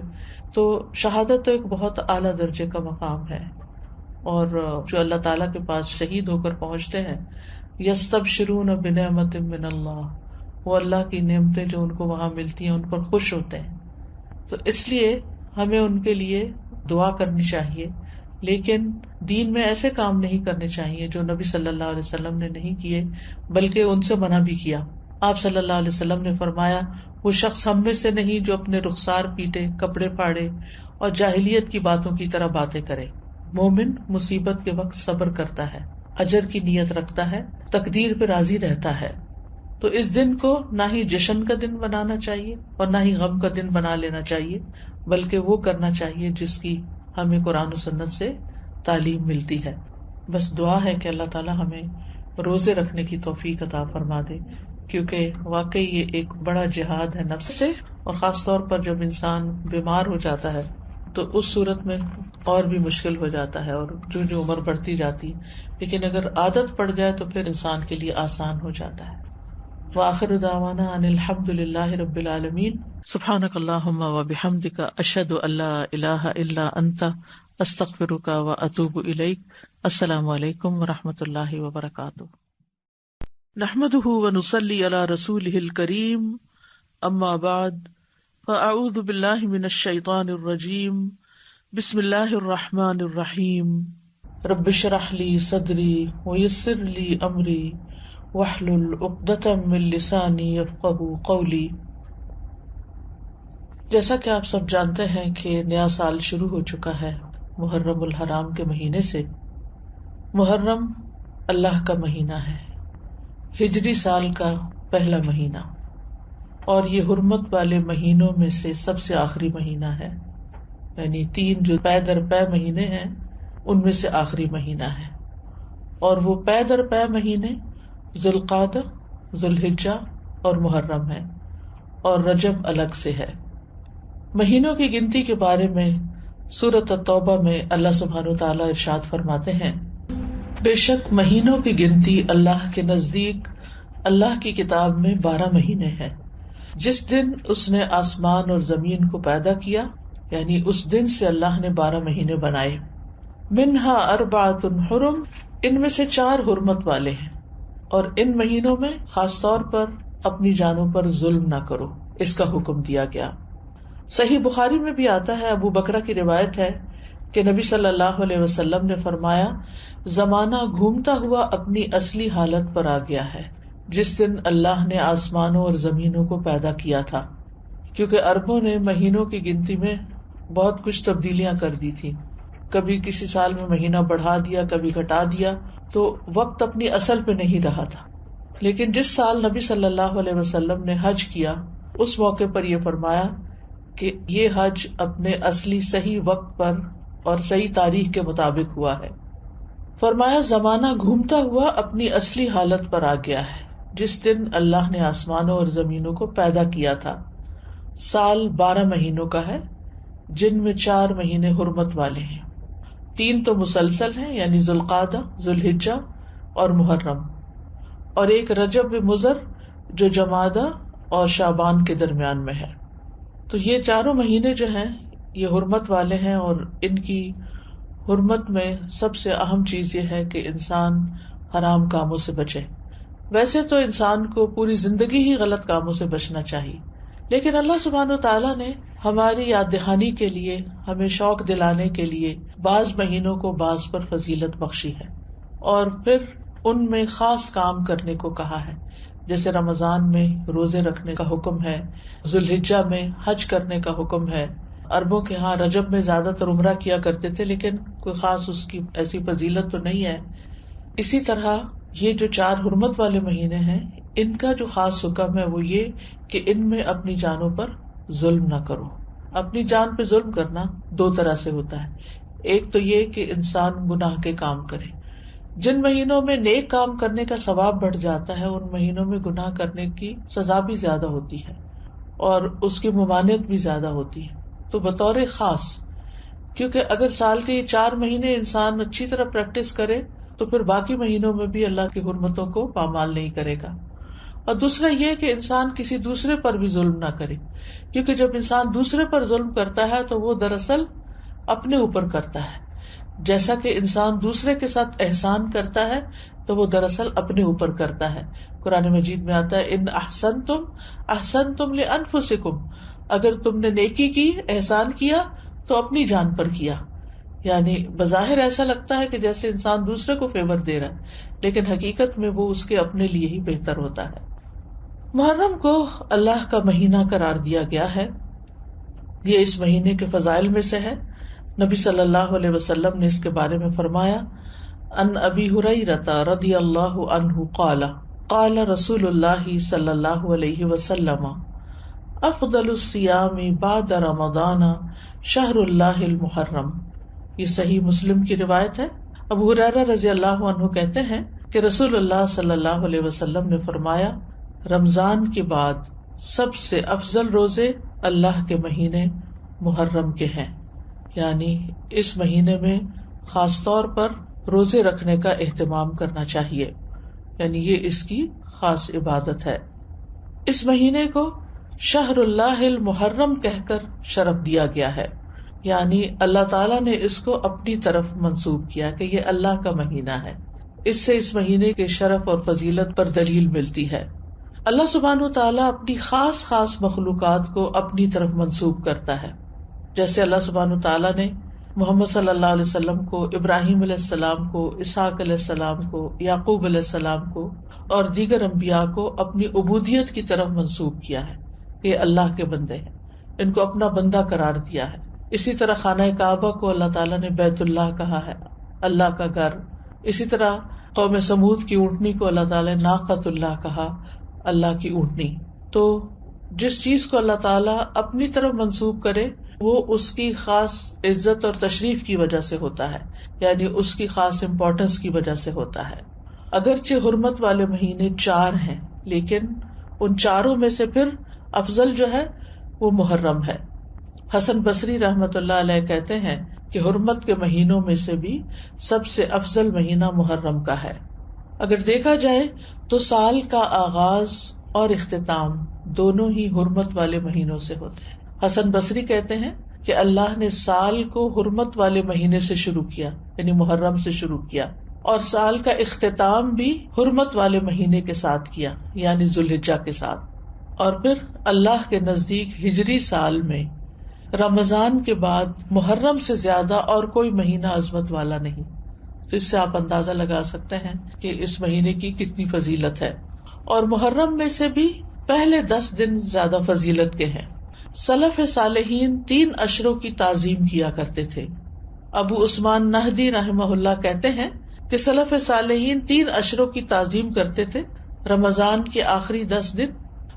تو شہادت تو ایک بہت اعلیٰ درجے کا مقام ہے، اور جو اللہ تعالیٰ کے پاس شہید ہو کر پہنچتے ہیں، یستبشرون بنعمت من اللہ، وہ اللہ کی نعمتیں جو ان کو وہاں ملتی ہیں ان پر خوش ہوتے ہیں۔ تو اس لیے ہمیں ان کے لیے دعا کرنی چاہیے، لیکن دین میں ایسے کام نہیں کرنے چاہیے جو نبی صلی اللہ علیہ وسلم نے نہیں کیے، بلکہ ان سے منع بھی کیا۔ آپ صلی اللہ علیہ وسلم نے فرمایا، وہ شخص ہم میں سے نہیں جو اپنے رخسار پیٹے، کپڑے پھاڑے اور جاہلیت کی باتوں کی طرح باتیں کرے۔ مومن مصیبت کے وقت صبر کرتا ہے، اجر کی نیت رکھتا ہے، تقدیر پہ راضی رہتا ہے۔ تو اس دن کو نہ ہی جشن کا دن بنانا چاہیے اور نہ ہی غم کا دن بنا لینا چاہیے، بلکہ وہ کرنا چاہیے جس کی ہمیں قرآن و سنت سے تعلیم ملتی ہے۔ بس دعا ہے کہ اللہ تعالی ہمیں روزے رکھنے کی توفیق عطا فرما دے، کیونکہ واقعی یہ ایک بڑا جہاد ہے نفس سے، اور خاص طور پر جب انسان بیمار ہو جاتا ہے تو اس صورت میں اور بھی مشکل ہو جاتا ہے، اور جو عمر بڑھتی جاتی ہے، لیکن اگر عادت پڑ جائے تو پھر انسان کے لیے آسان ہو جاتا ہے۔ وآخر دعوانا ان الحمد للہ رب العالمین، سبحانک اللہم وبحمدک، اشہد ان لا الہ الا انت، استغفرک واتوب الیک۔ السلام علیکم ورحمۃ اللہ وبرکاتہ۔ نحمده ونصلی علی رسولہ الکریم، اما بعد، فاعوذ باللہ من الشیطان الرجیم، بسم اللہ الرحمن الرحیم۔ رب اشرح لی صدری ویسر لی امری واحلل عقدۃ من لسانی یفقہوا قولی۔ جیسا کہ آپ سب جانتے ہیں کہ نیا سال شروع ہو چکا ہے محرم الحرام کے مہینے سے۔ محرم اللہ کا مہینہ ہے، ہجری سال کا پہلا مہینہ، اور یہ حرمت والے مہینوں میں سے سب سے آخری مہینہ ہے، یعنی 3 جو پے در پے مہینے ہیں ان میں سے آخری مہینہ ہے۔ اور وہ پے در پے مہینے ذوالقعدہ، ذوالحجہ اور محرم ہے، اور رجب الگ سے ہے۔ مہینوں کی گنتی کے بارے میں سورۃ التوبہ میں اللہ سبحانہ وتعالیٰ ارشاد فرماتے ہیں، بے شک مہینوں کی گنتی اللہ کے نزدیک اللہ کی کتاب میں 12 مہینے ہیں۔ جس دن اس نے آسمان اور زمین کو پیدا کیا، یعنی اس دن سے اللہ نے 12 مہینے بنائے۔ منہا اربعۃ حرم، ان میں سے 4 حرمت والے ہیں، اور ان مہینوں میں خاص طور پر اپنی جانوں پر ظلم نہ کرو، اس کا حکم دیا گیا۔ صحیح بخاری میں بھی آتا ہے، ابو بکرہ کی روایت ہے کہ نبی صلی اللہ علیہ وسلم نے فرمایا، زمانہ گھومتا ہوا اپنی اصلی حالت پر آ گیا ہے جس دن اللہ نے آسمانوں اور زمینوں کو پیدا کیا تھا، کیونکہ عربوں نے مہینوں کی گنتی میں بہت کچھ تبدیلیاں کر دی تھی، کبھی کسی سال میں مہینہ بڑھا دیا، کبھی گھٹا دیا، تو وقت اپنی اصل پہ نہیں رہا تھا۔ لیکن جس سال نبی صلی اللہ علیہ وسلم نے حج کیا، اس موقع پر یہ فرمایا کہ یہ حج اپنے اصلی صحیح وقت پر اور صحیح تاریخ کے مطابق ہوا ہے۔ فرمایا، زمانہ گھومتا ہوا اپنی اصلی حالت پر آ گیا ہے جس دن اللہ نے آسمانوں اور زمینوں کو پیدا کیا تھا۔ سال 12 مہینوں کا ہے، جن میں 4 مہینے حرمت والے ہیں، 3 تو مسلسل ہیں، یعنی ذوالقعدہ، ذوالحجہ اور محرم، اور ایک رجب مضر جو جمادہ اور شعبان کے درمیان میں ہے۔ تو یہ 4 مہینے جو ہیں یہ حرمت والے ہیں، اور ان کی حرمت میں سب سے اہم چیز یہ ہے کہ انسان حرام کاموں سے بچے۔ ویسے تو انسان کو پوری زندگی ہی غلط کاموں سے بچنا چاہیے، لیکن اللہ سبحانہ وتعالیٰ نے ہماری یاد دہانی کے لیے، ہمیں شوق دلانے کے لیے بعض مہینوں کو بعض پر فضیلت بخشی ہے، اور پھر ان میں خاص کام کرنے کو کہا ہے، جیسے رمضان میں روزے رکھنے کا حکم ہے، ذوالحجہ میں حج کرنے کا حکم ہے، عربوں کے ہاں رجب میں زیادہ تر عمرہ کیا کرتے تھے، لیکن کوئی خاص اس کی ایسی فضیلت تو نہیں ہے۔ اسی طرح یہ جو 4 حرمت والے مہینے ہیں، ان کا جو خاص حکم ہے وہ یہ کہ ان میں اپنی جانوں پر ظلم نہ کرو۔ اپنی جان پہ ظلم کرنا 2 طرح سے ہوتا ہے۔ ایک تو یہ کہ انسان گناہ کے کام کرے۔ جن مہینوں میں نیک کام کرنے کا ثواب بڑھ جاتا ہے، ان مہینوں میں گناہ کرنے کی سزا بھی زیادہ ہوتی ہے اور اس کی ممانعت بھی زیادہ ہوتی ہے۔ تو بطور خاص، کیونکہ اگر سال کے یہ 4 مہینے انسان اچھی طرح پریکٹس کرے تو پھر باقی مہینوں میں بھی اللہ کی حرمتوں کو پامال نہیں کرے گا۔ اور دوسرا یہ کہ انسان کسی دوسرے پر بھی ظلم نہ کرے، کیونکہ جب انسان دوسرے پر ظلم کرتا ہے تو وہ دراصل اپنے اوپر کرتا ہے، جیسا کہ انسان دوسرے کے ساتھ احسان کرتا ہے تو وہ دراصل اپنے اوپر کرتا ہے۔ قرآن مجید میں آتا ہے ان احسنتم احسنتم لانفسکم، اگر تم نے نیکی کی، احسان کیا تو اپنی جان پر کیا۔ یعنی بظاہر ایسا لگتا ہے کہ جیسے انسان دوسرے کو فیور دے رہا ہے، لیکن حقیقت میں وہ اس کے اپنے لیے ہی بہتر ہوتا ہے۔ محرم کو اللہ کا مہینہ قرار دیا گیا ہے، یہ اس مہینے کے فضائل میں سے ہے۔ نبی صلی اللہ علیہ وسلم نے اس کے بارے میں فرمایا، ان ابی ہریرہ رضی اللہ عنہ قال قال رسول اللہ صلی اللہ علیہ وسلم افضل الصیام بعد رمضان شہر اللہ المحرم۔ یہ صحیح مسلم کی روایت ہے۔ ابو ہریرہ رضی اللہ عنہ کہتے ہیں کہ رسول اللہ صلی اللہ علیہ وسلم نے فرمایا، رمضان کے بعد سب سے افضل روزے اللہ کے مہینے محرم کے ہیں، یعنی اس مہینے میں خاص طور پر روزے رکھنے کا اہتمام کرنا چاہیے، یعنی یہ اس کی خاص عبادت ہے۔ اس مہینے کو شہر اللہ المحرم کہہ کر شرف دیا گیا ہے، یعنی اللہ تعالیٰ نے اس کو اپنی طرف منسوب کیا کہ یہ اللہ کا مہینہ ہے۔ اس سے اس مہینے کے شرف اور فضیلت پر دلیل ملتی ہے۔ اللہ سبحانہ وتعالیٰ اپنی خاص خاص مخلوقات کو اپنی طرف منسوب کرتا ہے، جیسے اللہ سبحانہ وتعالیٰ نے محمد صلی اللہ علیہ وسلم کو، ابراہیم علیہ السلام کو، اسحاق علیہ السلام کو، یعقوب علیہ السلام کو اور دیگر انبیاء کو اپنی عبودیت کی طرف منسوب کیا ہے کہ یہ اللہ کے بندے ہیں، ان کو اپنا بندہ قرار دیا ہے۔ اسی طرح خانہ کعبہ کو اللہ تعالیٰ نے بیت اللہ کہا ہے، اللہ کا گھر۔ اسی طرح قوم سمود کی اونٹنی کو اللہ تعالیٰ نے ناقۃ اللہ کہا، اللہ کی اونٹنی۔ تو جس چیز کو اللہ تعالیٰ اپنی طرف منسوب کرے وہ اس کی خاص عزت اور تشریف کی وجہ سے ہوتا ہے، یعنی اس کی خاص امپورٹنس کی وجہ سے ہوتا ہے۔ اگرچہ حرمت والے مہینے 4 ہیں، لیکن ان 4 میں سے پھر افضل جو ہے وہ محرم ہے۔ حسن بصری رحمت اللہ علیہ کہتے ہیں کہ حرمت کے مہینوں میں سے بھی سب سے افضل مہینہ محرم کا ہے۔ اگر دیکھا جائے تو سال کا آغاز اور اختتام دونوں ہی حرمت والے مہینوں سے ہوتے ہیں۔ حسن بصری کہتے ہیں کہ اللہ نے سال کو حرمت والے مہینے سے شروع کیا، یعنی محرم سے شروع کیا، اور سال کا اختتام بھی حرمت والے مہینے کے ساتھ کیا، یعنی ذوالحجہ کے ساتھ۔ اور پھر اللہ کے نزدیک ہجری سال میں رمضان کے بعد محرم سے زیادہ اور کوئی مہینہ عظمت والا نہیں۔ تو اس سے آپ اندازہ لگا سکتے ہیں کہ اس مہینے کی کتنی فضیلت ہے۔ اور محرم میں سے بھی پہلے 10 دن زیادہ فضیلت کے ہیں۔ سلف صالحین 3 اشروں کی تعظیم کیا کرتے تھے۔ ابو عثمان نہدی رحمہ اللہ کہتے ہیں کہ سلف صالحین 3 اشروں کی تعظیم کرتے تھے: رمضان کے آخری 10 دن،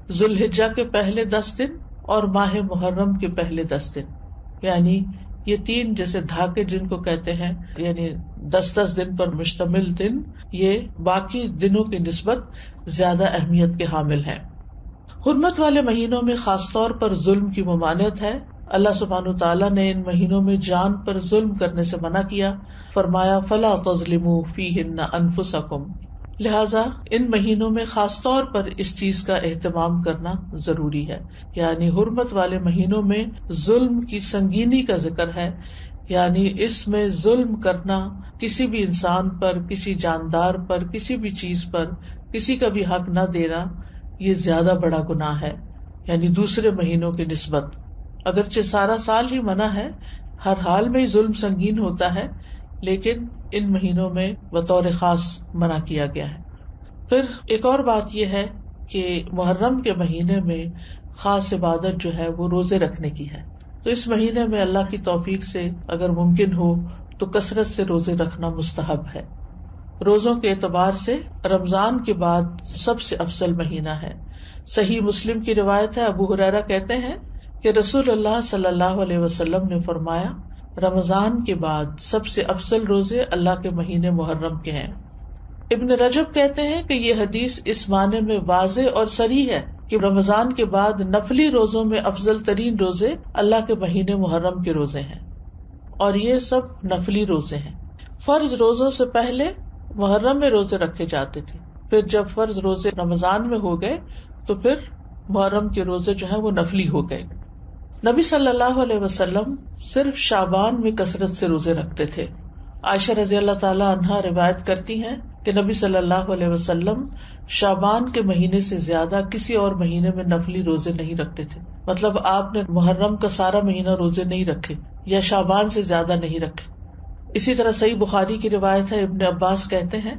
ذوالحجہ کے پہلے 10 دن اور ماہ محرم کے پہلے 10 دن۔ یعنی یہ 3 جیسے دھاکے جن کو کہتے ہیں، یعنی 10 دن پر مشتمل دن، یہ باقی دنوں کی نسبت زیادہ اہمیت کے حامل ہیں۔ حرمت والے مہینوں میں خاص طور پر ظلم کی ممانعت ہے۔ اللہ سبحانہ وتعالیٰ نے ان مہینوں میں جان پر ظلم کرنے سے منع کیا، فرمایا فَلَا تَظْلِمُوا فِيهِنَّ أَنفُسَكُمْ، لہٰذا ان مہینوں میں خاص طور پر اس چیز کا اہتمام کرنا ضروری ہے۔ یعنی حرمت والے مہینوں میں ظلم کی سنگینی کا ذکر ہے، یعنی اس میں ظلم کرنا، کسی بھی انسان پر، کسی جاندار پر، کسی بھی چیز پر کسی کا بھی حق نہ دینا، یہ زیادہ بڑا گناہ ہے، یعنی دوسرے مہینوں کی نسبت۔ اگرچہ سارا سال ہی منع ہے، ہر حال میں ظلم سنگین ہوتا ہے، لیکن ان مہینوں میں بطور خاص منع کیا گیا ہے۔ پھر ایک اور بات یہ ہے کہ محرم کے مہینے میں خاص عبادت جو ہے وہ روزے رکھنے کی ہے۔ تو اس مہینے میں اللہ کی توفیق سے اگر ممکن ہو تو کثرت سے روزے رکھنا مستحب ہے. روزوں کے اعتبار سے رمضان کے بعد سب سے افضل مہینہ ہے. صحیح مسلم کی روایت ہے، ابو ہریرہ کہتے ہیں کہ رسول اللہ صلی اللہ علیہ وسلم نے فرمایا، رمضان کے بعد سب سے افضل روزے اللہ کے مہینے محرم کے ہیں. ابن رجب کہتے ہیں کہ یہ حدیث اس معنی میں واضح اور صریح ہے کہ رمضان کے بعد نفلی روزوں میں افضل ترین روزے اللہ کے مہینے محرم کے روزے ہیں، اور یہ سب نفلی روزے ہیں. فرض روزوں سے پہلے محرم میں روزے رکھے جاتے تھے، پھر جب فرض روزے رمضان میں ہو گئے تو پھر محرم کے روزے جو ہیں وہ نفلی ہو گئے. نبی صلی اللہ علیہ وسلم صرف شعبان میں کثرت سے روزے رکھتے تھے. عائشہ رضی اللہ تعالی عنہا روایت کرتی ہیں کہ نبی صلی اللہ علیہ وسلم شعبان کے مہینے سے زیادہ کسی اور مہینے میں نفلی روزے نہیں رکھتے تھے. مطلب آپ نے محرم کا سارا مہینہ روزے نہیں رکھے یا شعبان سے زیادہ نہیں رکھے. اسی طرح صحیح بخاری کی روایت ہے، ابن عباس کہتے ہیں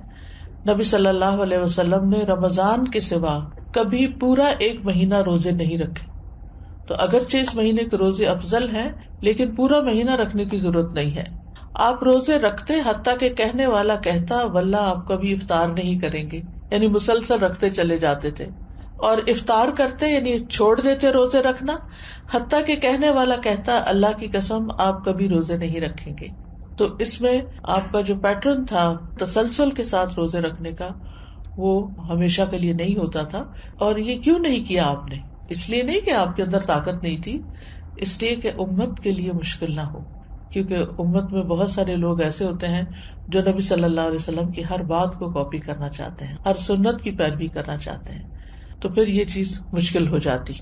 نبی صلی اللہ علیہ وسلم نے رمضان کے سوا کبھی پورا ایک مہینہ روزے نہیں رکھے. تو اگرچہ اس مہینے کے روزے افضل ہیں لیکن پورا مہینہ رکھنے کی ضرورت نہیں ہے. آپ روزے رکھتے حتیٰ کہ کہنے والا کہتا واللہ آپ کبھی افطار نہیں کریں گے، یعنی مسلسل رکھتے چلے جاتے تھے. اور افطار کرتے یعنی چھوڑ دیتے روزے رکھنا حتیٰ کہ کہنے والا کہتا اللہ کی قسم آپ کبھی روزے نہیں رکھیں گے. تو اس میں آپ کا جو پیٹرن تھا تسلسل کے ساتھ روزے رکھنے کا وہ ہمیشہ کے لیے نہیں ہوتا تھا. اور یہ کیوں نہیں کیا آپ نے؟ اس لیے نہیں کہ آپ کے اندر طاقت نہیں تھی، اس لیے کہ امت کے لیے مشکل نہ ہو. کیونکہ امت میں بہت سارے لوگ ایسے ہوتے ہیں جو نبی صلی اللہ علیہ وسلم کی ہر بات کو کاپی کرنا چاہتے ہیں، ہر سنت کی پیروی کرنا چاہتے ہیں، تو پھر یہ چیز مشکل ہو جاتی.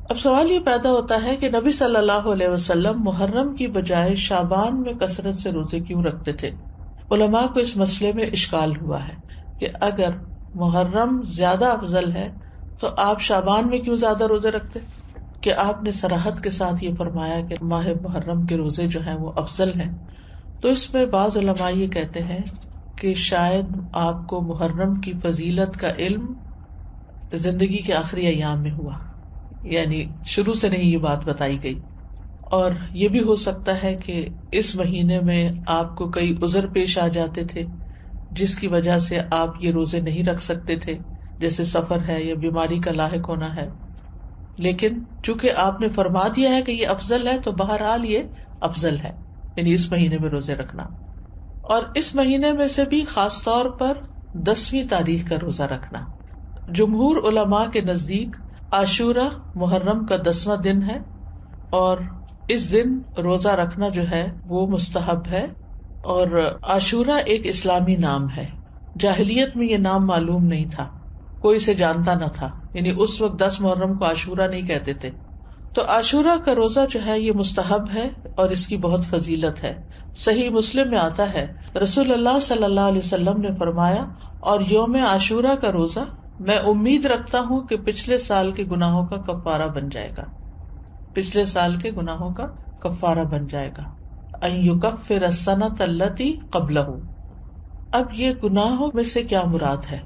اب سوال یہ پیدا ہوتا ہے کہ نبی صلی اللہ علیہ وسلم محرم کی بجائے شعبان میں کثرت سے روزے کیوں رکھتے تھے؟ علماء کو اس مسئلے میں اشکال ہوا ہے کہ اگر محرم زیادہ افضل ہے تو آپ شعبان میں کیوں زیادہ روزے رکھتے؟ کہ آپ نے صراحت کے ساتھ یہ فرمایا کہ ماہ محرم کے روزے جو ہیں وہ افضل ہیں. تو اس میں بعض علماء یہ کہتے ہیں کہ شاید آپ کو محرم کی فضیلت کا علم زندگی کے آخری ایام میں ہوا، یعنی شروع سے نہیں یہ بات بتائی گئی. اور یہ بھی ہو سکتا ہے کہ اس مہینے میں آپ کو کئی عذر پیش آ جاتے تھے جس کی وجہ سے آپ یہ روزے نہیں رکھ سکتے تھے، جیسے سفر ہے یا بیماری کا لاحق ہونا ہے. لیکن چونکہ آپ نے فرما دیا ہے کہ یہ افضل ہے تو بہرحال یہ افضل ہے، یعنی اس مہینے میں روزے رکھنا. اور اس مہینے میں سے بھی خاص طور پر 10ویں تاریخ کا روزہ رکھنا. جمہور علماء کے نزدیک عاشورہ محرم کا 10واں دن ہے، اور اس دن روزہ رکھنا جو ہے وہ مستحب ہے. اور عاشورہ ایک اسلامی نام ہے، جاہلیت میں یہ نام معلوم نہیں تھا، کوئی اسے جانتا نہ تھا، یعنی اس وقت 10 محرم کو عاشورہ نہیں کہتے تھے. تو عاشورہ کا روزہ جو ہے یہ مستحب ہے اور اس کی بہت فضیلت ہے. صحیح مسلم میں آتا ہے رسول اللہ صلی اللہ علیہ وسلم نے فرمایا، اور یوم عاشورہ کا روزہ میں امید رکھتا ہوں کہ پچھلے سال کے گناہوں کا کفارہ بن جائے گا، پچھلے سال کے گناہوں کا کفارہ بن جائے گا. ان یکفر السنۃ التی قبلہ. اب یہ گناہوں میں سے کیا مراد ہے؟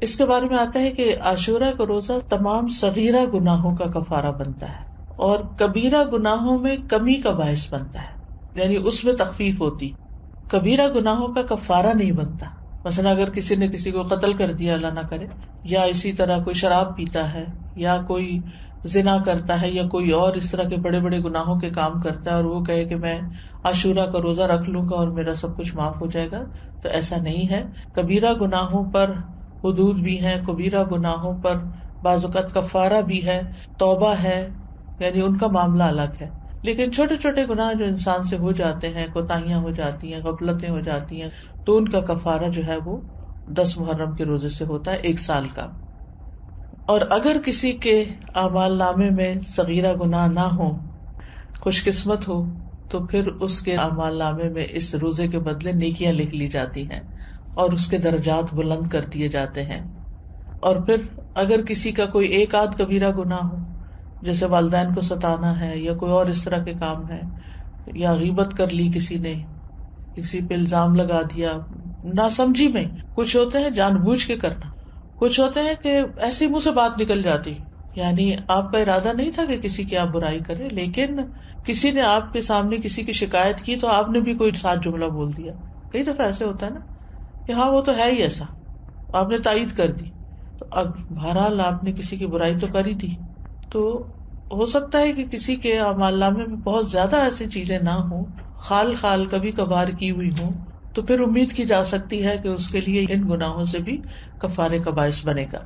اس کے بارے میں آتا ہے کہ عاشورہ کا روزہ تمام صغیرہ گناہوں کا کفارہ بنتا ہے اور کبیرہ گناہوں میں کمی کا باعث بنتا ہے، یعنی اس میں تخفیف ہوتی. کبیرہ گناہوں کا کفارہ نہیں بنتا. مثلا اگر کسی نے کسی کو قتل کر دیا، اللہ نہ کرے، یا اسی طرح کوئی شراب پیتا ہے یا کوئی زنا کرتا ہے یا کوئی اور اس طرح کے بڑے بڑے گناہوں کے کام کرتا ہے اور وہ کہے کہ میں عاشورہ کا روزہ رکھ لوں گا اور میرا سب کچھ معاف ہو جائے گا، تو ایسا نہیں ہے. کبیرہ گناہوں پر حدود بھی ہیں، کبیرہ گناہوں پر بعض اوقات کفارہ بھی ہے، توبہ ہے، یعنی ان کا معاملہ الگ ہے. لیکن چھوٹے چھوٹے گناہ جو انسان سے ہو جاتے ہیں، کوتاہیاں ہو جاتی ہیں، غفلتیں ہو جاتی ہیں، تو ان کا کفارہ جو ہے وہ 10 محرم کے روزے سے ہوتا ہے، 1 سال کا. اور اگر کسی کے اعمال نامے میں صغیرہ گناہ نہ ہو، خوش قسمت ہو، تو پھر اس کے اعمال نامے میں اس روزے کے بدلے نیکیاں لکھ لی جاتی ہیں اور اس کے درجات بلند کر دیے جاتے ہیں. اور پھر اگر کسی کا کوئی ایک آدھ کبیرہ گناہ ہو، جیسے والدین کو ستانا ہے یا کوئی اور اس طرح کے کام ہے، یا غیبت کر لی کسی نے، کسی پہ الزام لگا دیا ناسمجھی میں، کچھ ہوتے ہیں جان بوجھ کے کرنا، کچھ ہوتے ہیں کہ ایسی منہ سے بات نکل جاتی یعنی آپ کا ارادہ نہیں تھا کہ کسی کی آپ برائی کریں، لیکن کسی نے آپ کے سامنے کسی کی شکایت کی تو آپ نے بھی کوئی ساتھ جملہ بول دیا. کئی دفعہ ایسے ہوتا ہے نا کہ ہاں وہ تو ہے ہی ایسا، آپ نے تائید کر دی. تو اب بہرحال آپ نے کسی کی برائی تو کری تھی، تو ہو سکتا ہے کہ کسی کے اعمال نامے میں بہت زیادہ ایسی چیزیں نہ ہوں، خال کبھی کبھار کی ہوئی ہوں، تو پھر امید کی جا سکتی ہے کہ اس کے لیے ان گناہوں سے بھی کفارے کا باعث بنے گا.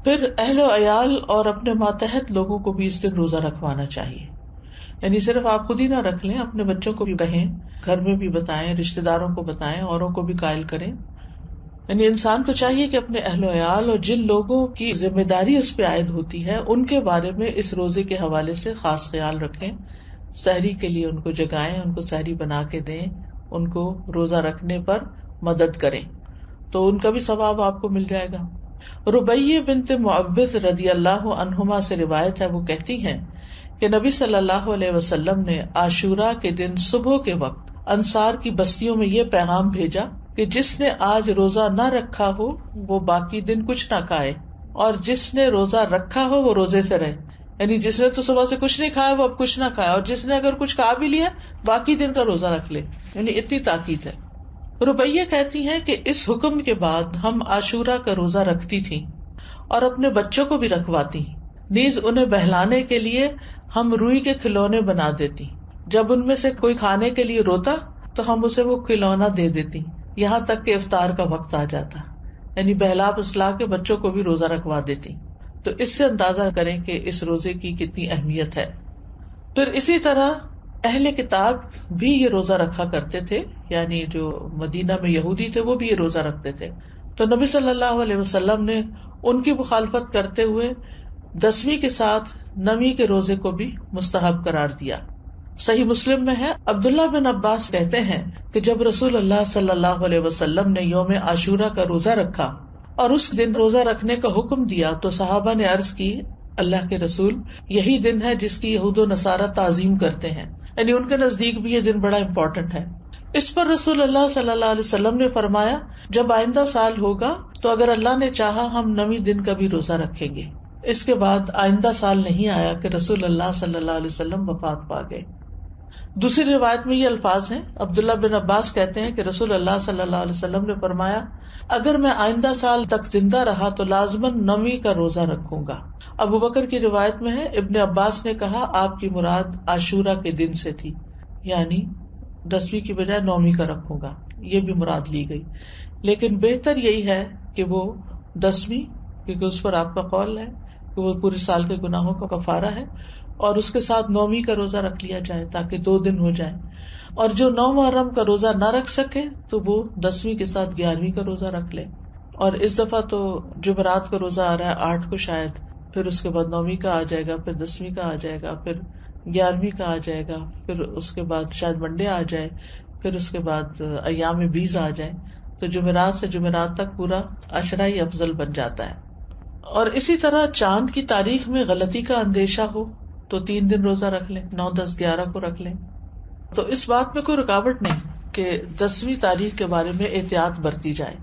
پھر اہل و عیال اور اپنے ماتحت لوگوں کو بھی اس دن روزہ رکھوانا چاہیے. یعنی صرف آپ خود ہی نہ رکھ لیں، اپنے بچوں کو بھی کہیں، گھر میں بھی بتائیں، رشتے داروں کو بتائیں، اوروں کو بھی قائل کریں. یعنی انسان کو چاہیے کہ اپنے اہل و عیال اور جن لوگوں کی ذمہ داری اس پہ عائد ہوتی ہے ان کے بارے میں اس روزے کے حوالے سے خاص خیال رکھیں. سحری کے لیے ان کو جگائیں، ان کو سحری بنا کے دیں، ان کو روزہ رکھنے پر مدد کریں، تو ان کا بھی ثواب آپ کو مل جائے گا. ربیہ بنت معوذ رضی اللہ عنہما سے روایت ہے، وہ کہتی ہیں کہ نبی صلی اللہ علیہ وسلم نے عاشورہ کے دن صبح کے وقت انصار کی بستیوں میں یہ پیغام بھیجا کہ جس نے آج روزہ نہ رکھا ہو وہ باقی دن کچھ نہ کھائے، اور جس نے روزہ رکھا ہو وہ روزے سے رہے. یعنی جس نے تو صبح سے کچھ نہیں کھایا وہ اب کچھ نہ کھائے، اور جس نے اگر کچھ کھا بھی لیا باقی دن کا روزہ رکھ لے. یعنی اتنی تاکید ہے. ربیہ کہتی ہیں کہ اس حکم کے بعد ہم عاشورہ کا روزہ رکھتی تھیں اور اپنے بچوں کو بھی رکھواتی، نیز انہیں بہلانے کے لیے ہم روئی کے کھلونے بنا دیتی. جب ان میں سے کوئی کھانے کے لیے روتا تو ہم اسے وہ کھلونا دے دیتی، یہاں تک کہ افطار کا وقت آ جاتا. یعنی بہلا پسلا کے بچوں کو بھی روزہ رکھوا دیتی. تو اس سے اندازہ کریں کہ اس روزے کی کتنی اہمیت ہے. پھر اسی طرح اہل کتاب بھی یہ روزہ رکھا کرتے تھے، یعنی جو مدینہ میں یہودی تھے وہ بھی یہ روزہ رکھتے تھے. تو نبی صلی اللہ علیہ وسلم نے ان کی مخالفت کرتے ہوئے 10ویں کے ساتھ 9ویں کے روزے کو بھی مستحب قرار دیا. صحیح مسلم میں ہے، عبداللہ بن عباس کہتے ہیں کہ جب رسول اللہ صلی اللہ علیہ وسلم نے یوم عاشورہ کا روزہ رکھا اور اس دن روزہ رکھنے کا حکم دیا تو صحابہ نے عرض کی، اللہ کے رسول، یہی دن ہے جس کی یہود و نصارہ تعظیم کرتے ہیں. یعنی ان کے نزدیک بھی یہ دن بڑا امپورٹنٹ ہے. اس پر رسول اللہ صلی اللہ علیہ وسلم نے فرمایا، جب آئندہ سال ہوگا تو اگر اللہ نے چاہا ہم 9ویں دن کا بھی روزہ رکھیں گے. اس کے بعد آئندہ سال نہیں آیا کہ رسول اللہ صلی اللہ علیہ وسلم وفات پا گئے. دوسری روایت میں یہ الفاظ ہیں، عبداللہ بن عباس کہتے ہیں کہ رسول اللہ صلی اللہ علیہ وسلم نے فرمایا، اگر میں آئندہ سال تک زندہ رہا تو لازماً 9ویں کا روزہ رکھوں گا. ابو بکر کی روایت میں ہے، ابن عباس نے کہا آپ کی مراد عاشورہ کے دن سے تھی، یعنی 10ویں کی بجائے 9ویں کا رکھوں گا، یہ بھی مراد لی گئی. لیکن بہتر یہی ہے کہ وہ 10ویں، کیونکہ اس پر آپ کا قول ہے کہ وہ پورے سال کے گناہوں کا کفارہ ہے، اور اس کے ساتھ 9ویں کا روزہ رکھ لیا جائے تاکہ 2 دن ہو جائیں. اور جو 9 محرم کا روزہ نہ رکھ سکے تو وہ 10ویں کے ساتھ 11ویں کا روزہ رکھ لے. اور اس دفعہ تو جمعرات کا روزہ آ رہا ہے 8 کو شاید، پھر اس کے بعد 9ویں کا آ جائے گا، پھر 10ویں کا آ جائے گا، پھر 11ویں کا آ جائے گا، پھر اس کے بعد شاید منڈے آ جائے، پھر اس کے بعد ایام بیز آ جائیں. تو جمعرات سے جمعرات تک پورا عشرہ ہی افضل بن جاتا ہے. اور اسی طرح چاند کی تاریخ میں غلطی کا اندیشہ ہو تو 3 دن روزہ رکھ لیں، 9، 10، 11 کو رکھ لیں. تو اس بات میں کوئی رکاوٹ نہیں کہ 10ویں تاریخ کے بارے میں احتیاط برتی جائے.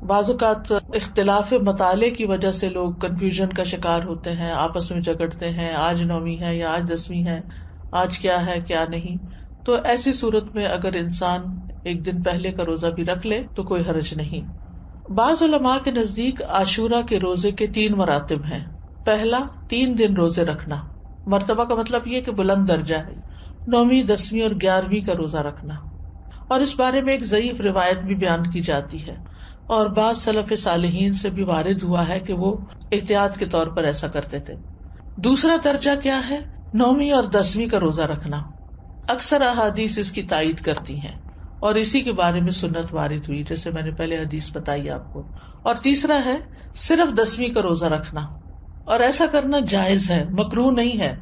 بعض اوقات اختلاف مطالعے کی وجہ سے لوگ کنفیوژن کا شکار ہوتے ہیں، آپس میں جھگڑتے ہیں، آج 9ویں ہے یا آج 10ویں ہے، آج کیا ہے کیا نہیں. تو ایسی صورت میں اگر انسان ایک دن پہلے کا روزہ بھی رکھ لے تو کوئی حرج نہیں. بعض علماء کے نزدیک عاشورہ کے روزے کے 3 مراتب ہیں. پہلا، 3 دن روزے رکھنا. مرتبہ کا مطلب یہ کہ بلند درجہ ہے. 9ویں، 10ویں اور 11ویں کا روزہ رکھنا. اور اس بارے میں ایک ضعیف روایت بھی بیان کی جاتی ہے، اور بعض سلف صالحین سے بھی وارد ہوا ہے کہ وہ احتیاط کے طور پر ایسا کرتے تھے. دوسرا درجہ کیا ہے؟ 9ویں اور 10ویں کا روزہ رکھنا. اکثر احادیث اس کی تائید کرتی ہیں اور اسی کے بارے میں سنت وارد ہوئی، جیسے میں نے پہلے حدیث بتائی آپ کو. اور تیسرا ہے صرف 10ویں کا روزہ رکھنا، اور ایسا کرنا جائز ہے، مکروہ نہیں ہے.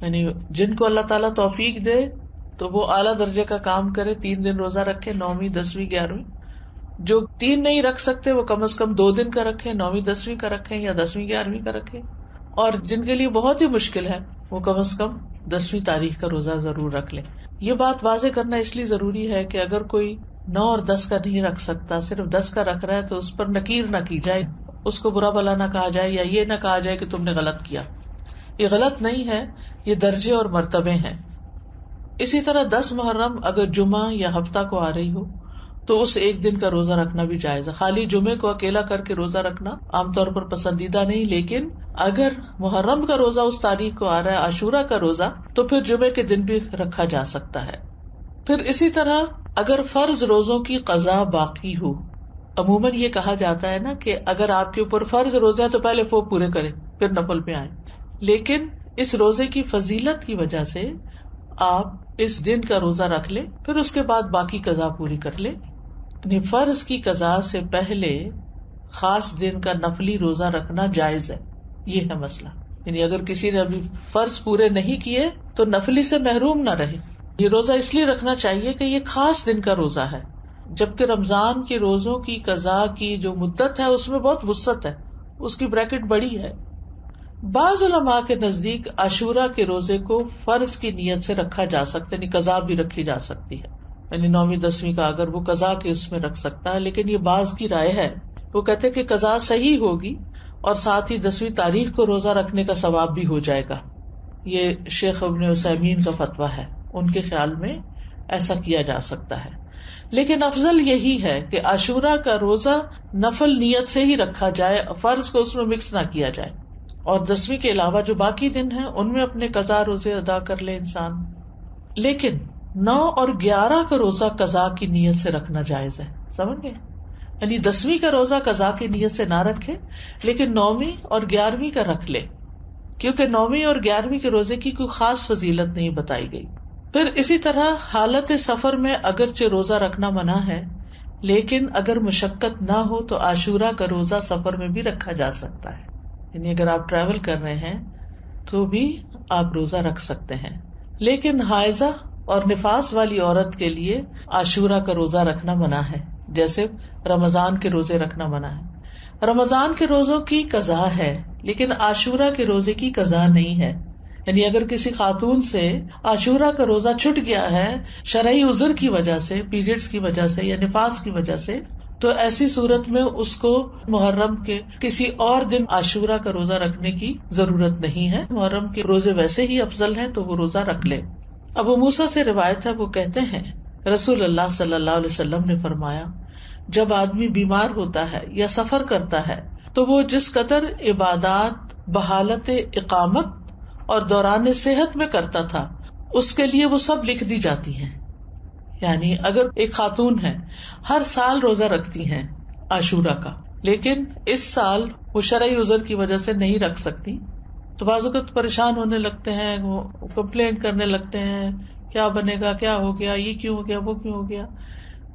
یعنی جن کو اللہ تعالیٰ توفیق دے تو وہ اعلیٰ درجے کا کام کرے، 3 دن روزہ رکھے، 9ویں، 10ویں، 11ویں. جو 3 نہیں رکھ سکتے وہ کم از کم 2 دن کا رکھیں، 9ویں، 10ویں کا رکھیں یا 10ویں، 11ویں کا رکھیں. اور جن کے لیے بہت ہی مشکل ہے وہ کم از کم 10ویں تاریخ کا روزہ ضرور رکھ لیں. یہ بات واضح کرنا اس لیے ضروری ہے کہ اگر کوئی 9 اور 10 کا نہیں رکھ سکتا، صرف 10 کا رکھ رہا ہے تو اس پر نکیر نہ کی جائے. اس کو برا بھلا نہ کہا جائے یا یہ نہ کہا جائے کہ تم نے غلط کیا. یہ غلط نہیں ہے، یہ درجے اور مرتبے ہیں. اسی طرح 10 محرم اگر جمعہ یا ہفتہ کو آ رہی ہو تو اس ایک دن کا روزہ رکھنا بھی جائز ہے. خالی جمعے کو اکیلا کر کے روزہ رکھنا عام طور پر پسندیدہ نہیں، لیکن اگر محرم کا روزہ اس تاریخ کو آ رہا ہے، عاشورہ کا روزہ، تو پھر جمعے کے دن بھی رکھا جا سکتا ہے. پھر اسی طرح اگر فرض روزوں کی قضا باقی ہو، عموماً یہ کہا جاتا ہے نا کہ اگر آپ کے اوپر فرض روزے ہیں تو پہلے وہ پورے کریں پھر نفل پہ آئیں، لیکن اس روزے کی فضیلت کی وجہ سے آپ اس دن کا روزہ رکھ لیں، پھر اس کے بعد باقی قضا پوری کر لیں. یعنی فرض کی قضا سے پہلے خاص دن کا نفلی روزہ رکھنا جائز ہے. یہ ہے مسئلہ. یعنی اگر کسی نے ابھی فرض پورے نہیں کیے تو نفلی سے محروم نہ رہے. یہ روزہ اس لیے رکھنا چاہیے کہ یہ خاص دن کا روزہ ہے، جبکہ رمضان کے روزوں کی قضا کی جو مدت ہے اس میں بہت وسعت ہے، اس کی بریکٹ بڑی ہے. بعض علماء کے نزدیک عاشورہ کے روزے کو فرض کی نیت سے رکھا جا سکتا ہے، یعنی قضا بھی رکھی جا سکتی ہے، یعنی 9ویں 10ویں کا اگر وہ قضا کے اس میں رکھ سکتا ہے. لیکن یہ بعض کی رائے ہے، وہ کہتے کہ قضا صحیح ہوگی اور ساتھ ہی 10ویں تاریخ کو روزہ رکھنے کا ثواب بھی ہو جائے گا. یہ شیخ ابن عثیمین کا فتویٰ ہے، ان کے خیال میں ایسا کیا جا سکتا ہے. لیکن افضل یہی ہے کہ عاشورہ کا روزہ نفل نیت سے ہی رکھا جائے، فرض کو اس میں مکس نہ کیا جائے، اور 10ویں کے علاوہ جو باقی دن ہیں ان میں اپنے قضا روزے ادا کر لے انسان. لیکن 9 اور 11 کا روزہ قضا کی نیت سے رکھنا جائز ہے. سمجھ گئے؟ یعنی 10ویں کا روزہ قضا کی نیت سے نہ رکھے، لیکن 9ویں اور 11ویں کا رکھ لے، کیونکہ 9ویں اور 11ویں کے روزے کی کوئی خاص فضیلت نہیں بتائی گئی. پھر اسی طرح حالت سفر میں اگرچہ روزہ رکھنا منع ہے، لیکن اگر مشقت نہ ہو تو عاشورہ کا روزہ سفر میں بھی رکھا جا سکتا ہے. یعنی اگر آپ ٹریول کر رہے ہیں تو بھی آپ روزہ رکھ سکتے ہیں. لیکن حائضہ اور نفاس والی عورت کے لیے عاشورہ کا روزہ رکھنا منع ہے، جیسے رمضان کے روزے رکھنا منع ہے. رمضان کے روزوں کی قضا ہے لیکن عاشورہ کے روزے کی قضا نہیں ہے. یعنی اگر کسی خاتون سے عاشورہ کا روزہ چھٹ گیا ہے شرعی عذر کی وجہ سے، پیریڈز کی وجہ سے یا نفاس کی وجہ سے، تو ایسی صورت میں اس کو محرم کے کسی اور دن عاشورہ کا روزہ رکھنے کی ضرورت نہیں ہے. محرم کے روزے ویسے ہی افضل ہے تو وہ روزہ رکھ لے. ابو موسیٰ سے روایت ہے، وہ کہتے ہیں رسول اللہ صلی اللہ علیہ وسلم نے فرمایا، جب آدمی بیمار ہوتا ہے یا سفر کرتا ہے تو وہ جس قدر عبادات بحالت اقامت اور دوران صحت میں کرتا تھا اس کے لیے وہ سب لکھ دی جاتی ہیں. یعنی اگر ایک خاتون ہے ہر سال روزہ رکھتی ہیں عاشورہ کا، لیکن اس سال وہ شرعی عذر کی وجہ سے نہیں رکھ سکتی، تو بعض اوقات پریشان ہونے لگتے ہیں، وہ کمپلین کرنے لگتے ہیں، کیا بنے گا، کیا ہو گیا، یہ کیوں ہو گیا، وہ کیوں ہو گیا.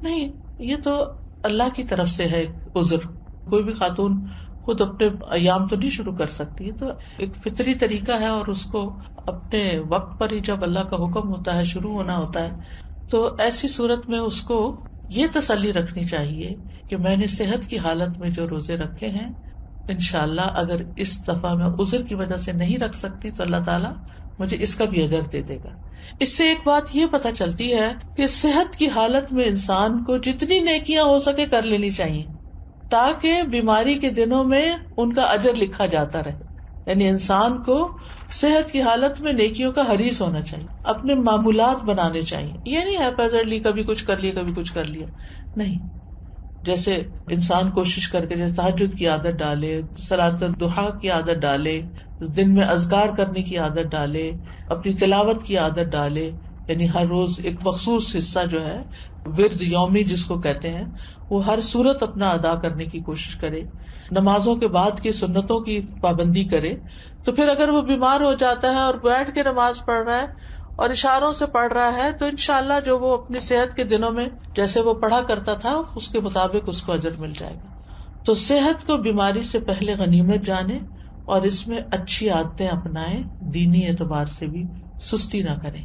نہیں، یہ تو اللہ کی طرف سے ہے عذر. کوئی بھی خاتون خود اپنے ایام تو نہیں شروع کر سکتی ہے، تو ایک فطری طریقہ ہے، اور اس کو اپنے وقت پر ہی جب اللہ کا حکم ہوتا ہے شروع ہونا ہوتا ہے. تو ایسی صورت میں اس کو یہ تسلی رکھنی چاہیے کہ میں نے صحت کی حالت میں جو روزے رکھے ہیں، انشاءاللہ اگر اس دفعہ میں عذر کی وجہ سے نہیں رکھ سکتی تو اللہ تعالیٰ مجھے اس کا بھی اجر دے دے گا. اس سے ایک بات یہ پتہ چلتی ہے کہ صحت کی حالت میں انسان کو جتنی نیکیاں ہو سکے کر لینی چاہیے، تاکہ بیماری کے دنوں میں ان کا اجر لکھا جاتا رہے. یعنی انسان کو صحت کی حالت میں نیکیوں کا حریص ہونا چاہیے، اپنے معمولات بنانے چاہیے. یہ نہیں ہیپیزرلی کبھی کچھ کر لیا کبھی کچھ کر لیا، نہیں. جیسے انسان کوشش کر کے جیسے تہجد کی عادت ڈالے، صلاۃ الضحیٰ کی عادت ڈالے، دن میں اذکار کرنے کی عادت ڈالے، اپنی تلاوت کی عادت ڈالے. یعنی ہر روز ایک مخصوص حصہ جو ہے ورد یومی جس کو کہتے ہیں، وہ ہر صورت اپنا ادا کرنے کی کوشش کرے. نمازوں کے بعد کی سنتوں کی پابندی کرے. تو پھر اگر وہ بیمار ہو جاتا ہے اور بیٹھ کے نماز پڑھ رہا ہے اور اشاروں سے پڑھ رہا ہے تو انشاءاللہ جو وہ اپنی صحت کے دنوں میں جیسے وہ پڑھا کرتا تھا اس کے مطابق اس کو اجر مل جائے گا. تو صحت کو بیماری سے پہلے غنیمت جانے اور اس میں اچھی عادتیں اپنائیں، دینی اعتبار سے بھی سستی نہ کریں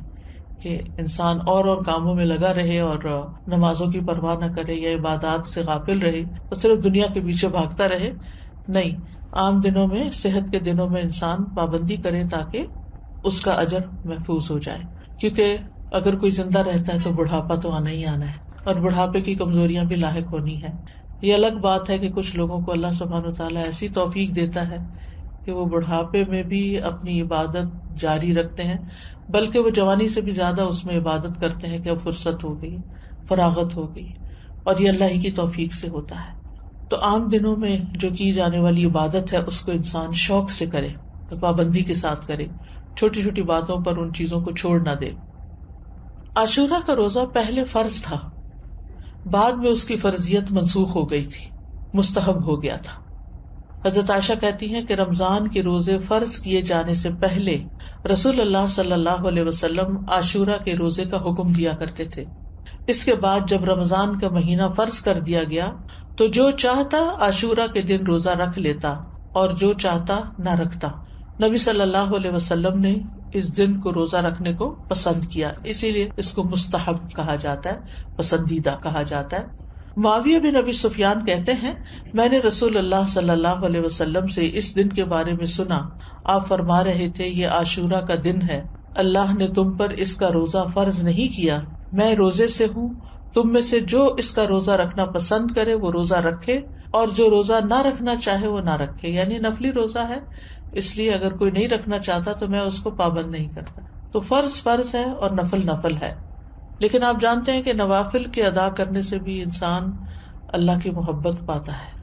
کہ انسان اور کاموں میں لگا رہے اور نمازوں کی پرواہ نہ کرے یا عبادات سے غافل رہے اور صرف دنیا کے پیچھے بھاگتا رہے. نہیں، عام دنوں میں، صحت کے دنوں میں انسان پابندی کرے تاکہ اس کا اجر محفوظ ہو جائے. کیونکہ اگر کوئی زندہ رہتا ہے تو بڑھاپا تو آنا ہی آنا ہے، اور بڑھاپے کی کمزوریاں بھی لاحق ہونی ہے. یہ الگ بات ہے کہ کچھ لوگوں کو اللہ سبحانہ وتعالیٰ ایسی توفیق دیتا ہے کہ وہ بڑھاپے میں بھی اپنی عبادت جاری رکھتے ہیں، بلکہ وہ جوانی سے بھی زیادہ اس میں عبادت کرتے ہیں کہ اب فرصت ہو گئی، فراغت ہو گئی، اور یہ اللہ ہی کی توفیق سے ہوتا ہے۔ تو عام دنوں میں جو کی جانے والی عبادت ہے اس کو انسان شوق سے کرے، پابندی کے ساتھ کرے، چھوٹی چھوٹی باتوں پر ان چیزوں کو چھوڑ نہ دے۔ عاشورہ کا روزہ پہلے فرض تھا، بعد میں اس کی فرضیت منسوخ ہو گئی تھی، مستحب ہو گیا تھا۔ حضرت عائشہ کہتی ہیں کہ رمضان کے روزے فرض کیے جانے سے پہلے رسول اللہ صلی اللہ علیہ وسلم عاشورہ کے روزے کا حکم دیا کرتے تھے۔ اس کے بعد جب رمضان کا مہینہ فرض کر دیا گیا تو جو چاہتا عاشورہ کے دن روزہ رکھ لیتا اور جو چاہتا نہ رکھتا۔ نبی صلی اللہ علیہ وسلم نے اس دن کو روزہ رکھنے کو پسند کیا، اسی لیے اس کو مستحب کہا جاتا ہے، پسندیدہ کہا جاتا ہے۔ معاویہ بن ابی سفیان کہتے ہیں، میں نے رسول اللہ صلی اللہ علیہ وسلم سے اس دن کے بارے میں سنا، آپ فرما رہے تھے یہ عاشورہ کا دن ہے، اللہ نے تم پر اس کا روزہ فرض نہیں کیا، میں روزے سے ہوں، تم میں سے جو اس کا روزہ رکھنا پسند کرے وہ روزہ رکھے اور جو روزہ نہ رکھنا چاہے وہ نہ رکھے۔ یعنی نفلی روزہ ہے، اس لیے اگر کوئی نہیں رکھنا چاہتا تو میں اس کو پابند نہیں کرتا۔ تو فرض فرض ہے اور نفل نفل ہے، لیکن آپ جانتے ہیں کہ نوافل کے ادا کرنے سے بھی انسان اللہ کی محبت پاتا ہے۔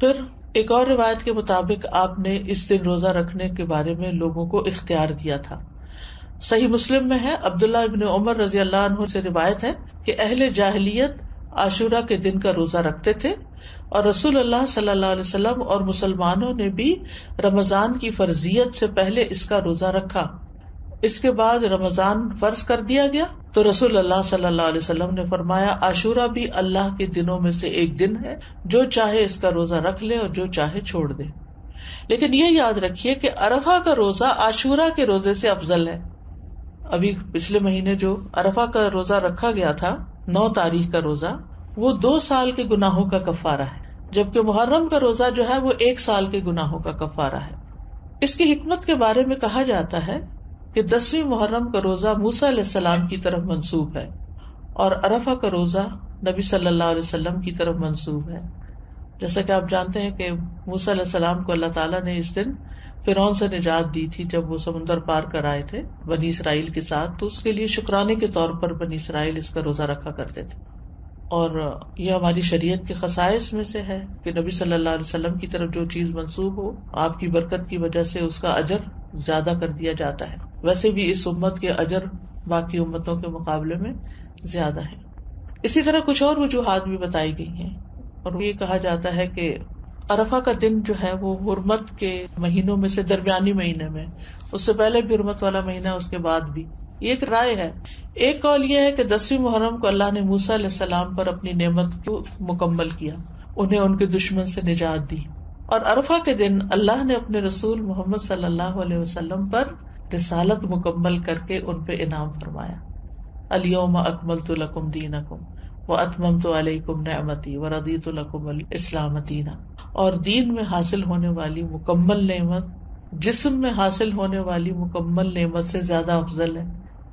پھر ایک اور روایت کے مطابق آپ نے اس دن روزہ رکھنے کے بارے میں لوگوں کو اختیار دیا تھا۔ صحیح مسلم میں ہے، عبداللہ ابن عمر رضی اللہ عنہ سے روایت ہے کہ اہل جاہلیت عاشورہ کے دن کا روزہ رکھتے تھے، اور رسول اللہ صلی اللہ علیہ وسلم اور مسلمانوں نے بھی رمضان کی فرضیت سے پہلے اس کا روزہ رکھا۔ اس کے بعد رمضان فرض کر دیا گیا تو رسول اللہ صلی اللہ علیہ وسلم نے فرمایا عاشورہ بھی اللہ کے دنوں میں سے ایک دن ہے، جو چاہے اس کا روزہ رکھ لے اور جو چاہے چھوڑ دے۔ لیکن یہ یاد رکھیے کہ عرفہ کا روزہ عاشورہ کے روزے سے افضل ہے۔ ابھی پچھلے مہینے جو عرفہ کا روزہ رکھا گیا تھا، 9 تاریخ کا روزہ، وہ 2 سال کے گناہوں کا کفارہ ہے، جبکہ محرم کا روزہ جو ہے وہ 1 سال کے گناہوں کا کفارہ ہے۔ اس کی حکمت کے بارے میں کہا جاتا ہے کہ 10ویں محرم کا روزہ موسیٰ علیہ السلام کی طرف منسوب ہے، اور عرفہ کا روزہ نبی صلی اللہ علیہ وسلم کی طرف منسوب ہے۔ جیسا کہ آپ جانتے ہیں کہ موسیٰ علیہ السلام کو اللہ تعالیٰ نے اس دن فرعون سے نجات دی تھی جب وہ سمندر پار کر آئے تھے بنی اسرائیل کے ساتھ، تو اس کے لیے شکرانے کے طور پر بنی اسرائیل اس کا روزہ رکھا کرتے تھے۔ اور یہ ہماری شریعت کے خصائص میں سے ہے کہ نبی صلی اللہ علیہ وسلم کی طرف جو چیز منسوب ہو، آپ کی برکت کی وجہ سے اس کا اجر زیادہ کر دیا جاتا ہے۔ ویسے بھی اس امت کے اجر باقی امتوں کے مقابلے میں زیادہ ہے۔ اسی طرح کچھ اور وجوہات بھی بتائی گئی ہیں، اور یہ کہا جاتا ہے کہ عرفہ کا دن جو ہے وہ حرمت کے مہینوں میں سے درمیانی مہینے میں، اس سے پہلے بھی حرمت والا مہینہ ہے، اس کے بعد بھی۔ یہ ایک رائے ہے۔ ایک قول یہ ہے کہ 10ویں محرم کو اللہ نے موسیٰ علیہ السلام پر اپنی نعمت کو مکمل کیا، انہیں ان کے دشمن سے نجات دی، اور عرفہ کے دن اللہ نے اپنے رسول محمد صلی اللہ علیہ وسلم پر رسالت مکمل کر کے ان پہ انعام فرمایا۔ الیوم اکملت لکم دینکم واتممت علیکم نعمتی ورضیت لکم الاسلام دینا۔ اور دین میں حاصل ہونے والی مکمل نعمت جسم میں حاصل ہونے والی مکمل نعمت سے زیادہ افضل ہے۔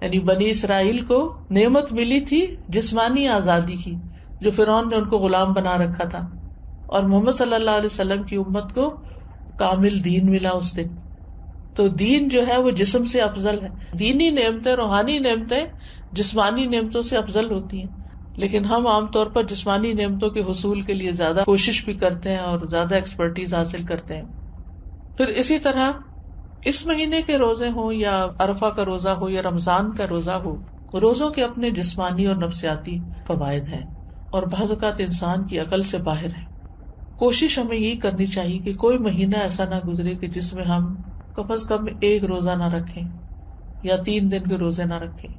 یعنی بنی اسرائیل کو نعمت ملی تھی جسمانی آزادی کی، جو فرعون نے ان کو غلام بنا رکھا تھا، اور محمد صلی اللہ علیہ وسلم کی امت کو کامل دین ملا اس دن۔ تو دین جو ہے وہ جسم سے افضل ہے۔ دینی نعمتیں، روحانی نعمتیں جسمانی نعمتوں سے افضل ہوتی ہیں، لیکن ہم عام طور پر جسمانی نعمتوں کے حصول کے لیے زیادہ کوشش بھی کرتے ہیں اور زیادہ ایکسپرٹیز حاصل کرتے ہیں۔ پھر اسی طرح اس مہینے کے روزے ہوں یا عرفہ کا روزہ ہو یا رمضان کا روزہ ہو، روزوں کے اپنے جسمانی اور نفسیاتی فوائد ہیں، اور بعض اوقات انسان کی عقل سے باہر ہے۔ کوشش ہمیں یہی کرنی چاہیے کہ کوئی مہینہ ایسا نہ گزرے کہ جس میں ہم کم از کم 1 روزہ نہ رکھیں یا 3 دن کے روزے نہ رکھیں،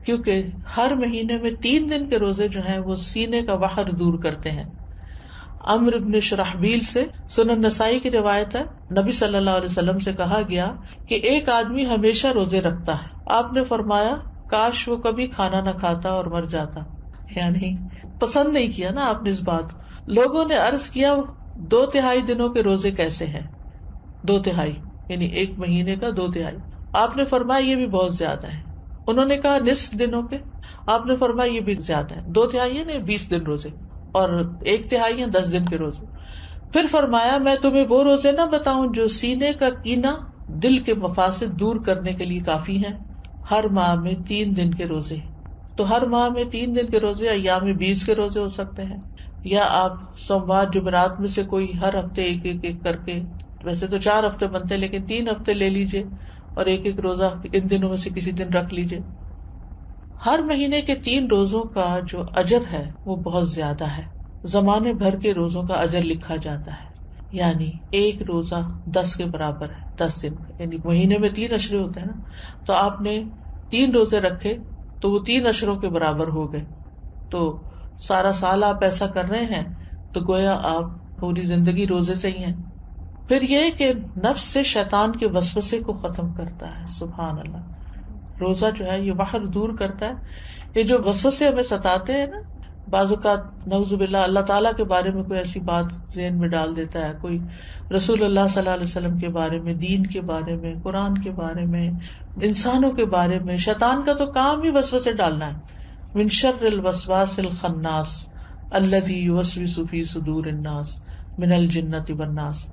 کیونکہ ہر مہینے میں 3 دن کے روزے جو ہیں وہ سینے کا وحر دور کرتے ہیں۔ عمرو بن شرحبیل سے سنن نسائی کی روایت ہے، نبی صلی اللہ علیہ وسلم سے کہا گیا کہ ایک آدمی ہمیشہ روزے رکھتا ہے، آپ نے فرمایا کاش وہ کبھی کھانا نہ کھاتا اور مر جاتا۔ یعنی پسند نہیں کیا نا آپ نے اس بات کو۔ لوگوں نے عرض کیا 2/3 دنوں کے روزے کیسے ہیں؟ 2/3 یعنی ایک مہینے کا 2/3۔ آپ نے فرمایا یہ بھی بہت زیادہ ہے۔ انہوں نے کہا نصف دنوں کے، آپ نے فرمایا یہ بھی زیادہ ہے۔ 2/3 یعنی 20 دن روزے۔ اور 1/3 ہیں 10 دن کے روزے. پھر فرمایا میں تمہیں وہ روزے نہ بتاؤں جو سینے کا کینہ دل کے مفاسد دور کرنے کے لیے کافی ہیں. ہر ماہ میں 3 دن کے روزے. تو ہر ماہ میں 3 دن کے روزے ایام 20 کے روزے ہو سکتے ہیں، یا آپ سوموار جمعرات میں سے کوئی ہر ہفتے ایک کر کے، ویسے تو 4 ہفتے بنتے ہیں لیکن 3 ہفتے لے لیجئے اور ایک روزہ ان دنوں میں سے کسی دن رکھ لیجئے. ہر مہینے کے 3 روزوں کا جو اجر ہے وہ بہت زیادہ ہے. زمانے بھر کے روزوں کا اجر لکھا جاتا ہے، یعنی ایک روزہ 10 کے برابر ہے. 10 دن کا یعنی مہینے میں 3 اشرے ہوتے ہیں نا، تو آپ نے 3 روزے رکھے تو وہ 3 اشروں کے برابر ہو گئے. تو سارا سال آپ ایسا کر رہے ہیں تو گویا آپ پوری زندگی روزے سے ہی ہیں. پھر یہ کہ نفس سے شیطان کے وسوسے کو ختم کرتا ہے. سبحان اللہ. روزہ جو ہے یہ باہر دور کرتا ہے. یہ جو وسوسے ہمیں ستاتے ہیں نا، بعض اوقات نعوذ باللہ اللہ تعالیٰ کے بارے میں کوئی ایسی بات ذہن میں ڈال دیتا ہے، کوئی رسول اللہ صلی اللہ علیہ وسلم کے بارے میں، دین کے بارے میں، قرآن کے بارے میں، انسانوں کے بارے میں. شیطان کا تو کام ہی وسوسے ڈالنا ہے. من شر الوسواس الخناس الذی یوسوس فی صدور الناس من الجنۃ والناس.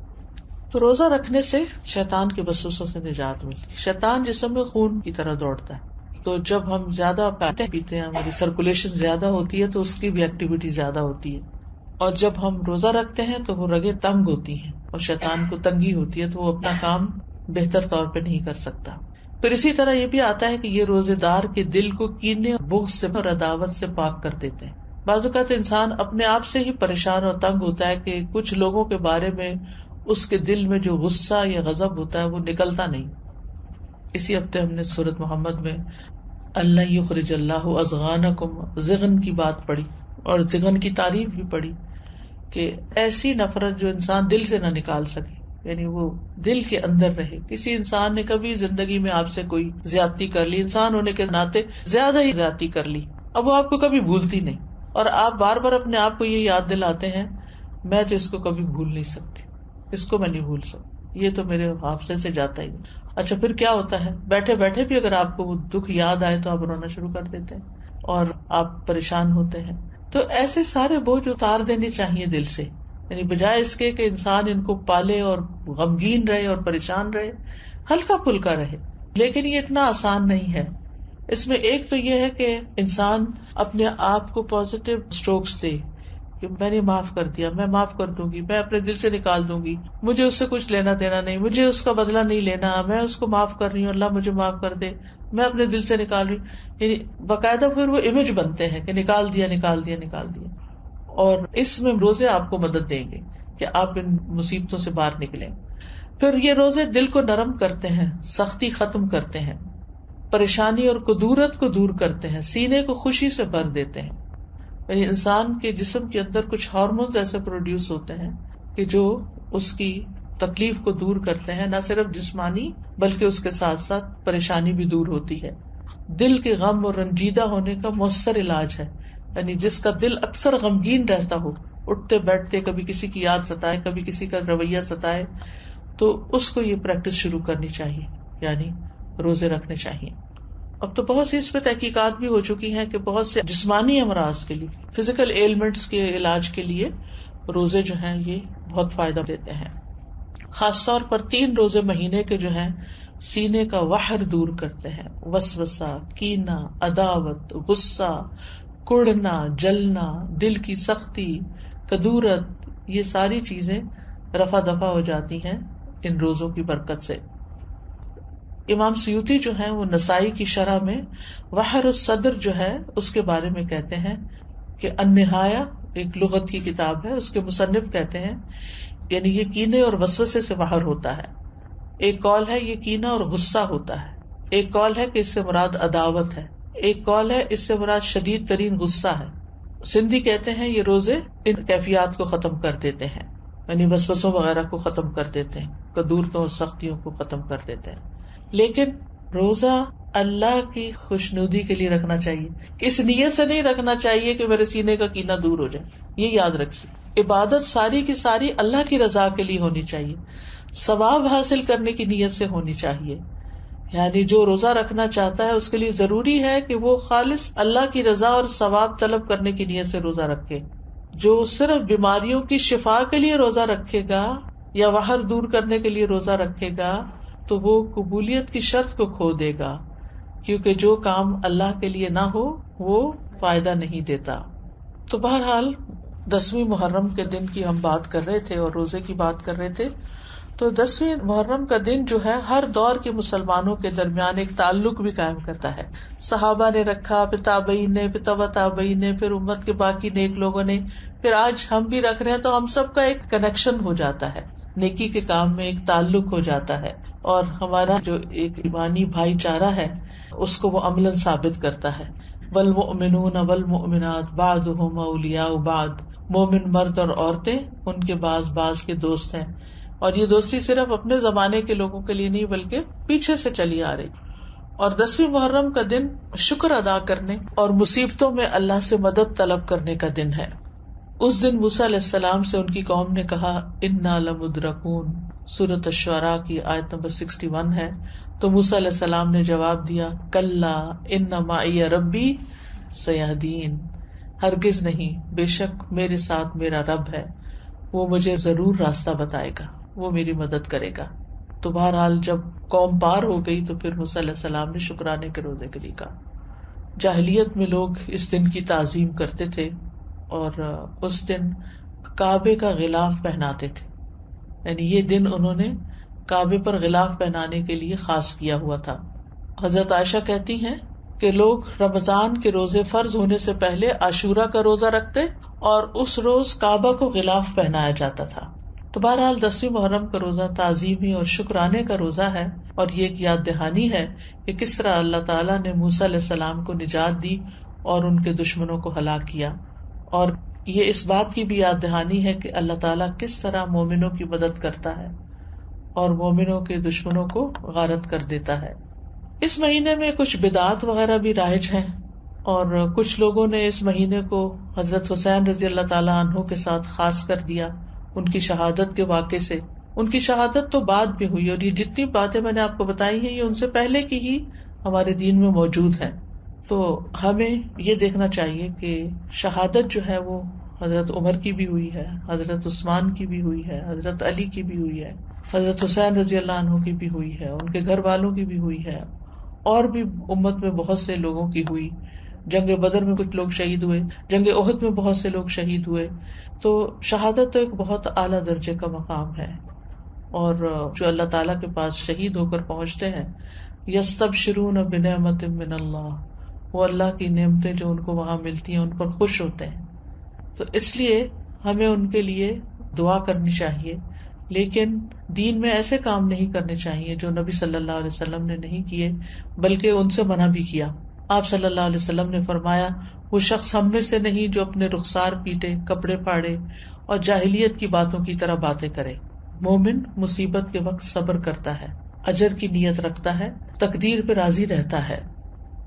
تو روزہ رکھنے سے شیطان کے وسوسوں سے نجات ملتی ہے. شیطان جسم میں خون کی طرح دوڑتا ہے، تو جب ہم زیادہ پیتے ہیں، ہماری سرکولیشن زیادہ ہوتی ہے تو اس کی بھی ایکٹیویٹی زیادہ ہوتی ہے. اور جب ہم روزہ رکھتے ہیں تو وہ رگیں تنگ ہوتی ہیں اور شیطان کو تنگی ہوتی ہے، تو وہ اپنا کام بہتر طور پہ نہیں کر سکتا. پھر اسی طرح یہ بھی آتا ہے کہ یہ روزے دار کے دل کو کینے، بغض سے اور عداوت سے پاک کر دیتے ہیں. بعض اوقات انسان اپنے آپ سے ہی پریشان اور تنگ ہوتا ہے کہ کچھ لوگوں کے بارے میں اس کے دل میں جو غصہ یا غضب ہوتا ہے وہ نکلتا نہیں. اسی ہفتے ہم نے سورۃ محمد میں اللہ یخرج اللہ اضغانکم، ضغن کی بات پڑھی اور ضغن کی تعریف بھی پڑھی کہ ایسی نفرت جو انسان دل سے نہ نکال سکے، یعنی وہ دل کے اندر رہے. کسی انسان نے کبھی زندگی میں آپ سے کوئی زیادتی کر لی، انسان ہونے کے ناطے زیادہ ہی زیادتی کر لی، اب وہ آپ کو کبھی بھولتی نہیں، اور آپ بار بار اپنے آپ کو یہ یاد دلاتے ہیں میں تو اس کو کبھی بھول نہیں سکتی، اس کو میں نہیں بھول سکتی، یہ تو میرے حافظے سے جاتا ہی نہیں. اچھا پھر کیا ہوتا ہے، بیٹھے بیٹھے بھی اگر آپ کو وہ دکھ یاد آئے تو آپ رونا شروع کر دیتے ہیں اور آپ پریشان ہوتے ہیں. تو ایسے سارے بوجھ اتار دینے چاہیے دل سے، یعنی بجائے اس کے کہ انسان ان کو پالے اور غمگین رہے اور پریشان رہے، ہلکا پھلکا رہے. لیکن یہ اتنا آسان نہیں ہے. اس میں ایک تو یہ ہے کہ انسان اپنے آپ کو پازیٹیو اسٹروکس دے کہ میں نے معاف کر دیا، میں معاف کر دوں گی، میں اپنے دل سے نکال دوں گی، مجھے اس سے کچھ لینا دینا نہیں، مجھے اس کا بدلہ نہیں لینا، میں اس کو معاف کر رہی ہوں، اللہ مجھے معاف کر دے، میں اپنے دل سے نکال رہی ہوں. یعنی باقاعدہ پھر وہ امیج بنتے ہیں کہ نکال دیا نکال دیا نکال دیا. اور اس میں روزے آپ کو مدد دیں گے کہ آپ ان مصیبتوں سے باہر نکلیں. پھر یہ روزے دل کو نرم کرتے ہیں، سختی ختم کرتے ہیں، پریشانی اور کدورت کو دور کرتے ہیں، سینے کو خوشی سے بھر دیتے ہیں. یعنی انسان کے جسم کے اندر کچھ ہارمونز ایسے پروڈیوس ہوتے ہیں کہ جو اس کی تکلیف کو دور کرتے ہیں، نہ صرف جسمانی بلکہ اس کے ساتھ ساتھ پریشانی بھی دور ہوتی ہے. دل کے غم اور رنجیدہ ہونے کا مؤثر علاج ہے. یعنی جس کا دل اکثر غمگین رہتا ہو، اٹھتے بیٹھتے کبھی کسی کی یاد ستائے، کبھی کسی کا رویہ ستائے، تو اس کو یہ پریکٹس شروع کرنی چاہیے، یعنی روزے رکھنے چاہیے. اب تو بہت سی اس پہ تحقیقات بھی ہو چکی ہیں کہ بہت سے جسمانی امراض کے لیے، فزیکل ایلمنٹس کے علاج کے لیے روزے جو ہیں یہ بہت فائدہ دیتے ہیں. خاص طور پر 3 روزے مہینے کے جو ہیں سینے کا وحر دور کرتے ہیں. وسوسہ، کینہ، عداوت، غصہ، کڑنا، جلنا، دل کی سختی، کدورت، یہ ساری چیزیں رفع دفع ہو جاتی ہیں ان روزوں کی برکت سے. امام سیوطی جو ہیں وہ نسائی کی شرح میں وحر الصدر جو ہے اس کے بارے میں کہتے ہیں کہ النہایہ ایک لغت کی کتاب ہے، اس کے مصنف کہتے ہیں یعنی یہ کینے اور وسوسے سے باہر ہوتا ہے. ایک قول ہے یہ کینہ اور غصہ ہوتا ہے، ایک قول ہے کہ اس سے مراد عداوت ہے، ایک قول ہے اس سے مراد شدید ترین غصہ ہے. سندھی کہتے ہیں یہ روزے ان کیفیات کو ختم کر دیتے ہیں، یعنی وسوسوں وغیرہ کو ختم کر دیتے ہیں، کدورتوں اور سختیوں کو ختم کر دیتے ہیں. لیکن روزہ اللہ کی خوشنودی کے لیے رکھنا چاہیے، اس نیت سے نہیں رکھنا چاہیے کہ میرے سینے کا کینہ دور ہو جائے. یہ یاد رکھیے، عبادت ساری کی ساری اللہ کی رضا کے لیے ہونی چاہیے، ثواب حاصل کرنے کی نیت سے ہونی چاہیے. یعنی جو روزہ رکھنا چاہتا ہے اس کے لیے ضروری ہے کہ وہ خالص اللہ کی رضا اور ثواب طلب کرنے کی نیت سے روزہ رکھے. جو صرف بیماریوں کی شفا کے لیے روزہ رکھے گا یا وہر دور کرنے کے لیے روزہ رکھے گا تو وہ قبولیت کی شرط کو کھو دے گا، کیونکہ جو کام اللہ کے لیے نہ ہو وہ فائدہ نہیں دیتا۔ تو بہرحال 10ویں محرم کے دن کی ہم بات کر رہے تھے اور روزے کی بات کر رہے تھے۔ تو 10ویں محرم کا دن جو ہے ہر دور کے مسلمانوں کے درمیان ایک تعلق بھی قائم کرتا ہے۔ صحابہ نے رکھا، پھر تابعین نے، پھر تبع تابعین نے، پھر امت کے باقی نیک لوگوں نے، پھر آج ہم بھی رکھ رہے ہیں، تو ہم سب کا ایک کنیکشن ہو جاتا ہے، نیکی کے کام میں ایک تعلق ہو جاتا ہے، اور ہمارا جو ایک ایمانی بھائی چارہ ہے اس کو وہ عملاً ثابت کرتا ہے۔ والمؤمنون والمؤمنات بعضهم اولیاء بعض، مومن مرد اور عورتیں ان کے بعض کے دوست ہیں، اور یہ دوستی صرف اپنے زمانے کے لوگوں کے لیے نہیں بلکہ پیچھے سے چلی آ رہی۔ اور 10ویں محرم کا دن شکر ادا کرنے اور مصیبتوں میں اللہ سے مدد طلب کرنے کا دن ہے۔ اس دن موسیٰ علیہ السلام سے ان کی قوم نے کہا انا لمدرکون، سورۃ الشعراء کی آیت نمبر 61 ہے۔ تو موسیٰ علیہ السلام نے جواب دیا کلا ان معی ربی سیہدین، ہرگز نہیں، بے شک میرے ساتھ میرا رب ہے، وہ مجھے ضرور راستہ بتائے گا، وہ میری مدد کرے گا۔ تو بہرحال جب قوم پار ہو گئی تو پھر موسیٰ علیہ السلام نے شکرانے کے روزے کے لیے کہا۔ جاہلیت میں لوگ اس دن کی تعظیم کرتے تھے اور اس دن کعبے کا غلاف پہناتے تھے، یعنی یہ دن انہوں نے کعبے پر غلاف پہنانے کے لیے خاص کیا ہوا تھا۔ حضرت عائشہ کہتی ہیں کہ لوگ رمضان کے روزے فرض ہونے سے پہلے عاشورہ کا روزہ رکھتے اور اس روز کعبہ کو غلاف پہنایا جاتا تھا۔ تو بہرحال 10ویں محرم کا روزہ تعظیمی اور شکرانے کا روزہ ہے، اور یہ ایک یاد دہانی ہے کہ کس طرح اللہ تعالیٰ نے موسیٰ علیہ السلام کو نجات دی اور ان کے دشمنوں کو ہلاک کیا، اور یہ اس بات کی بھی یاد دہانی ہے کہ اللہ تعالیٰ کس طرح مومنوں کی مدد کرتا ہے اور مومنوں کے دشمنوں کو غارت کر دیتا ہے۔ اس مہینے میں کچھ بدعات وغیرہ بھی رائج ہیں، اور کچھ لوگوں نے اس مہینے کو حضرت حسین رضی اللہ تعالیٰ عنہ کے ساتھ خاص کر دیا ان کی شہادت کے واقعے سے۔ ان کی شہادت تو بعد میں ہوئی، اور یہ جتنی باتیں میں نے آپ کو بتائی ہیں یہ ان سے پہلے کی ہی ہمارے دین میں موجود ہیں۔ تو ہمیں یہ دیکھنا چاہیے کہ شہادت جو ہے وہ حضرت عمر کی بھی ہوئی ہے، حضرت عثمان کی بھی ہوئی ہے، حضرت علی کی بھی ہوئی ہے، حضرت حسین رضی اللہ عنہ کی بھی ہوئی ہے، ان کے گھر والوں کی بھی ہوئی ہے، اور بھی امت میں بہت سے لوگوں کی ہوئی۔ جنگ بدر میں کچھ لوگ شہید ہوئے، جنگ احد میں بہت سے لوگ شہید ہوئے۔ تو شہادت تو ایک بہت اعلیٰ درجے کا مقام ہے، اور جو اللہ تعالیٰ کے پاس شہید ہو کر پہنچتے ہیں یستبشرون بنعمت من اللہ، وہ اللہ کی نعمتیں جو ان کو وہاں ملتی ہیں ان پر خوش ہوتے ہیں۔ تو اس لیے ہمیں ان کے لیے دعا کرنی چاہیے، لیکن دین میں ایسے کام نہیں کرنے چاہیے جو نبی صلی اللہ علیہ وسلم نے نہیں کیے، بلکہ ان سے منع بھی کیا۔ آپ صلی اللہ علیہ وسلم نے فرمایا وہ شخص ہم میں سے نہیں جو اپنے رخسار پیٹے، کپڑے پھاڑے اور جاہلیت کی باتوں کی طرح باتیں کرے۔ مومن مصیبت کے وقت صبر کرتا ہے، اجر کی نیت رکھتا ہے، تقدیر پہ راضی رہتا ہے۔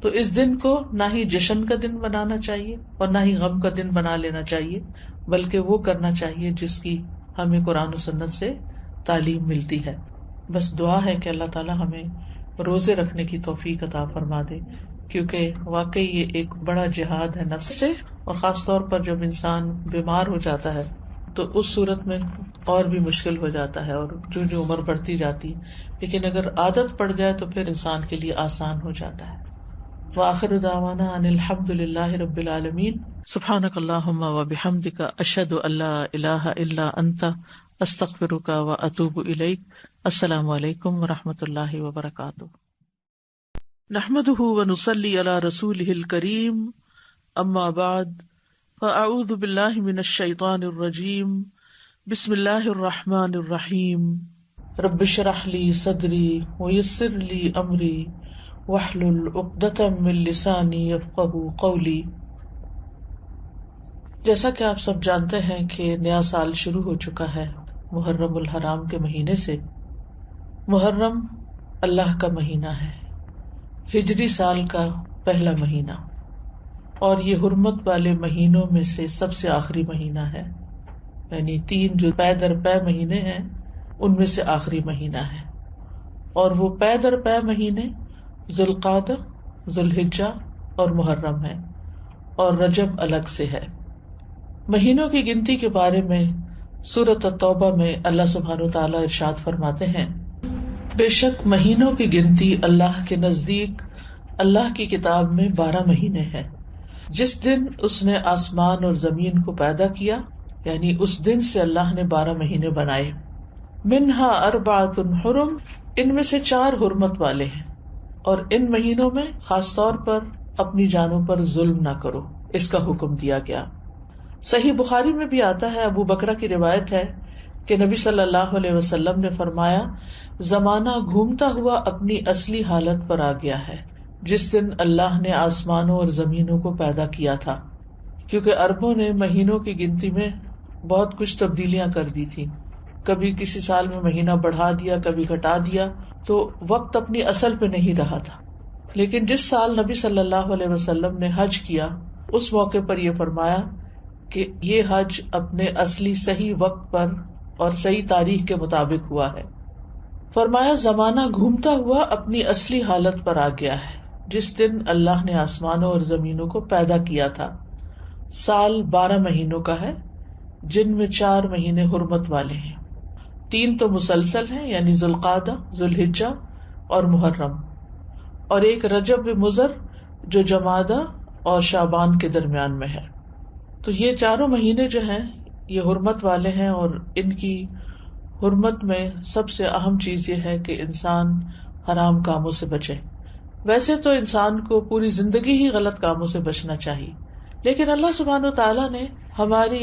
تو اس دن کو نہ ہی جشن کا دن بنانا چاہیے اور نہ ہی غم کا دن بنا لینا چاہیے، بلکہ وہ کرنا چاہیے جس کی ہمیں قرآن و سنت سے تعلیم ملتی ہے۔ بس دعا ہے کہ اللہ تعالی ہمیں روزے رکھنے کی توفیق عطا فرما دے، کیونکہ واقعی یہ ایک بڑا جہاد ہے نفس سے، اور خاص طور پر جب انسان بیمار ہو جاتا ہے تو اس صورت میں اور بھی مشکل ہو جاتا ہے، اور جو جو عمر بڑھتی جاتی ہے، لیکن اگر عادت پڑ جائے تو پھر انسان کے لیے آسان ہو جاتا ہے۔ وآخر دعوانا ان الحمد للہ رب العالمین، سبحانک اللہم وبحمدک، اشہد ان لا الہ الا انت، استغفرک واتوب الیک۔ السلام علیکم ورحمۃ اللہ وبرکاتہ۔ نحمده ونصلی علی رسولہ الکریم، اما بعد فاعوذ باللہ من الشیطان الرجیم، بسم اللہ الرحمن الرحیم۔ رب اشرح لی صدری ویسر لی امری واحلل عقدۃ من لسانی یفقہوا قولی۔ جیسا کہ آپ سب جانتے ہیں کہ نیا سال شروع ہو چکا ہے محرم الحرام کے مہینے سے۔ محرم اللہ کا مہینہ ہے، ہجری سال کا پہلا مہینہ، اور یہ حرمت والے مہینوں میں سے سب سے آخری مہینہ ہے، یعنی 3 جو پے در پے مہینے ہیں ان میں سے آخری مہینہ ہے۔ اور وہ پے در پے مہینے ذوالقعدہ، ذوالحجہ اور محرم ہے، اور رجب الگ سے ہے۔ مہینوں کی گنتی کے بارے میں سورۃ التوبہ میں اللہ سبحانہ وتعالیٰ ارشاد فرماتے ہیں، بے شک مہینوں کی گنتی اللہ کے نزدیک اللہ کی کتاب میں 12 مہینے ہیں، جس دن اس نے آسمان اور زمین کو پیدا کیا، یعنی اس دن سے اللہ نے 12 مہینے بنائے، منہا اربعۃ حرم، ان میں سے 4 حرمت والے ہیں، اور ان مہینوں میں خاص طور پر اپنی جانوں پر ظلم نہ کرو، اس کا حکم دیا گیا۔ صحیح بخاری میں بھی آتا ہے، ابو بکرہ کی روایت ہے کہ نبی صلی اللہ علیہ وسلم نے فرمایا، زمانہ گھومتا ہوا اپنی اصلی حالت پر آ گیا ہے جس دن اللہ نے آسمانوں اور زمینوں کو پیدا کیا تھا، کیونکہ عربوں نے مہینوں کی گنتی میں بہت کچھ تبدیلیاں کر دی تھی، کبھی کسی سال میں مہینہ بڑھا دیا، کبھی گھٹا دیا، تو وقت اپنی اصل پہ نہیں رہا تھا۔ لیکن جس سال نبی صلی اللہ علیہ وسلم نے حج کیا، اس موقع پر یہ فرمایا کہ یہ حج اپنے اصلی صحیح وقت پر اور صحیح تاریخ کے مطابق ہوا ہے۔ فرمایا زمانہ گھومتا ہوا اپنی اصلی حالت پر آ گیا ہے جس دن اللہ نے آسمانوں اور زمینوں کو پیدا کیا تھا۔ سال 12 مہینوں کا ہے، جن میں 4 مہینے حرمت والے ہیں، 3 تو مسلسل ہیں، یعنی ذوالقعدہ، ذوالحجہ اور محرم، اور ایک رجب مضر جو جمادہ اور شعبان کے درمیان میں ہے۔ تو یہ 4 مہینے جو ہیں یہ حرمت والے ہیں، اور ان کی حرمت میں سب سے اہم چیز یہ ہے کہ انسان حرام کاموں سے بچے۔ ویسے تو انسان کو پوری زندگی ہی غلط کاموں سے بچنا چاہیے، لیکن اللہ سبحانہ و تعالیٰ نے ہماری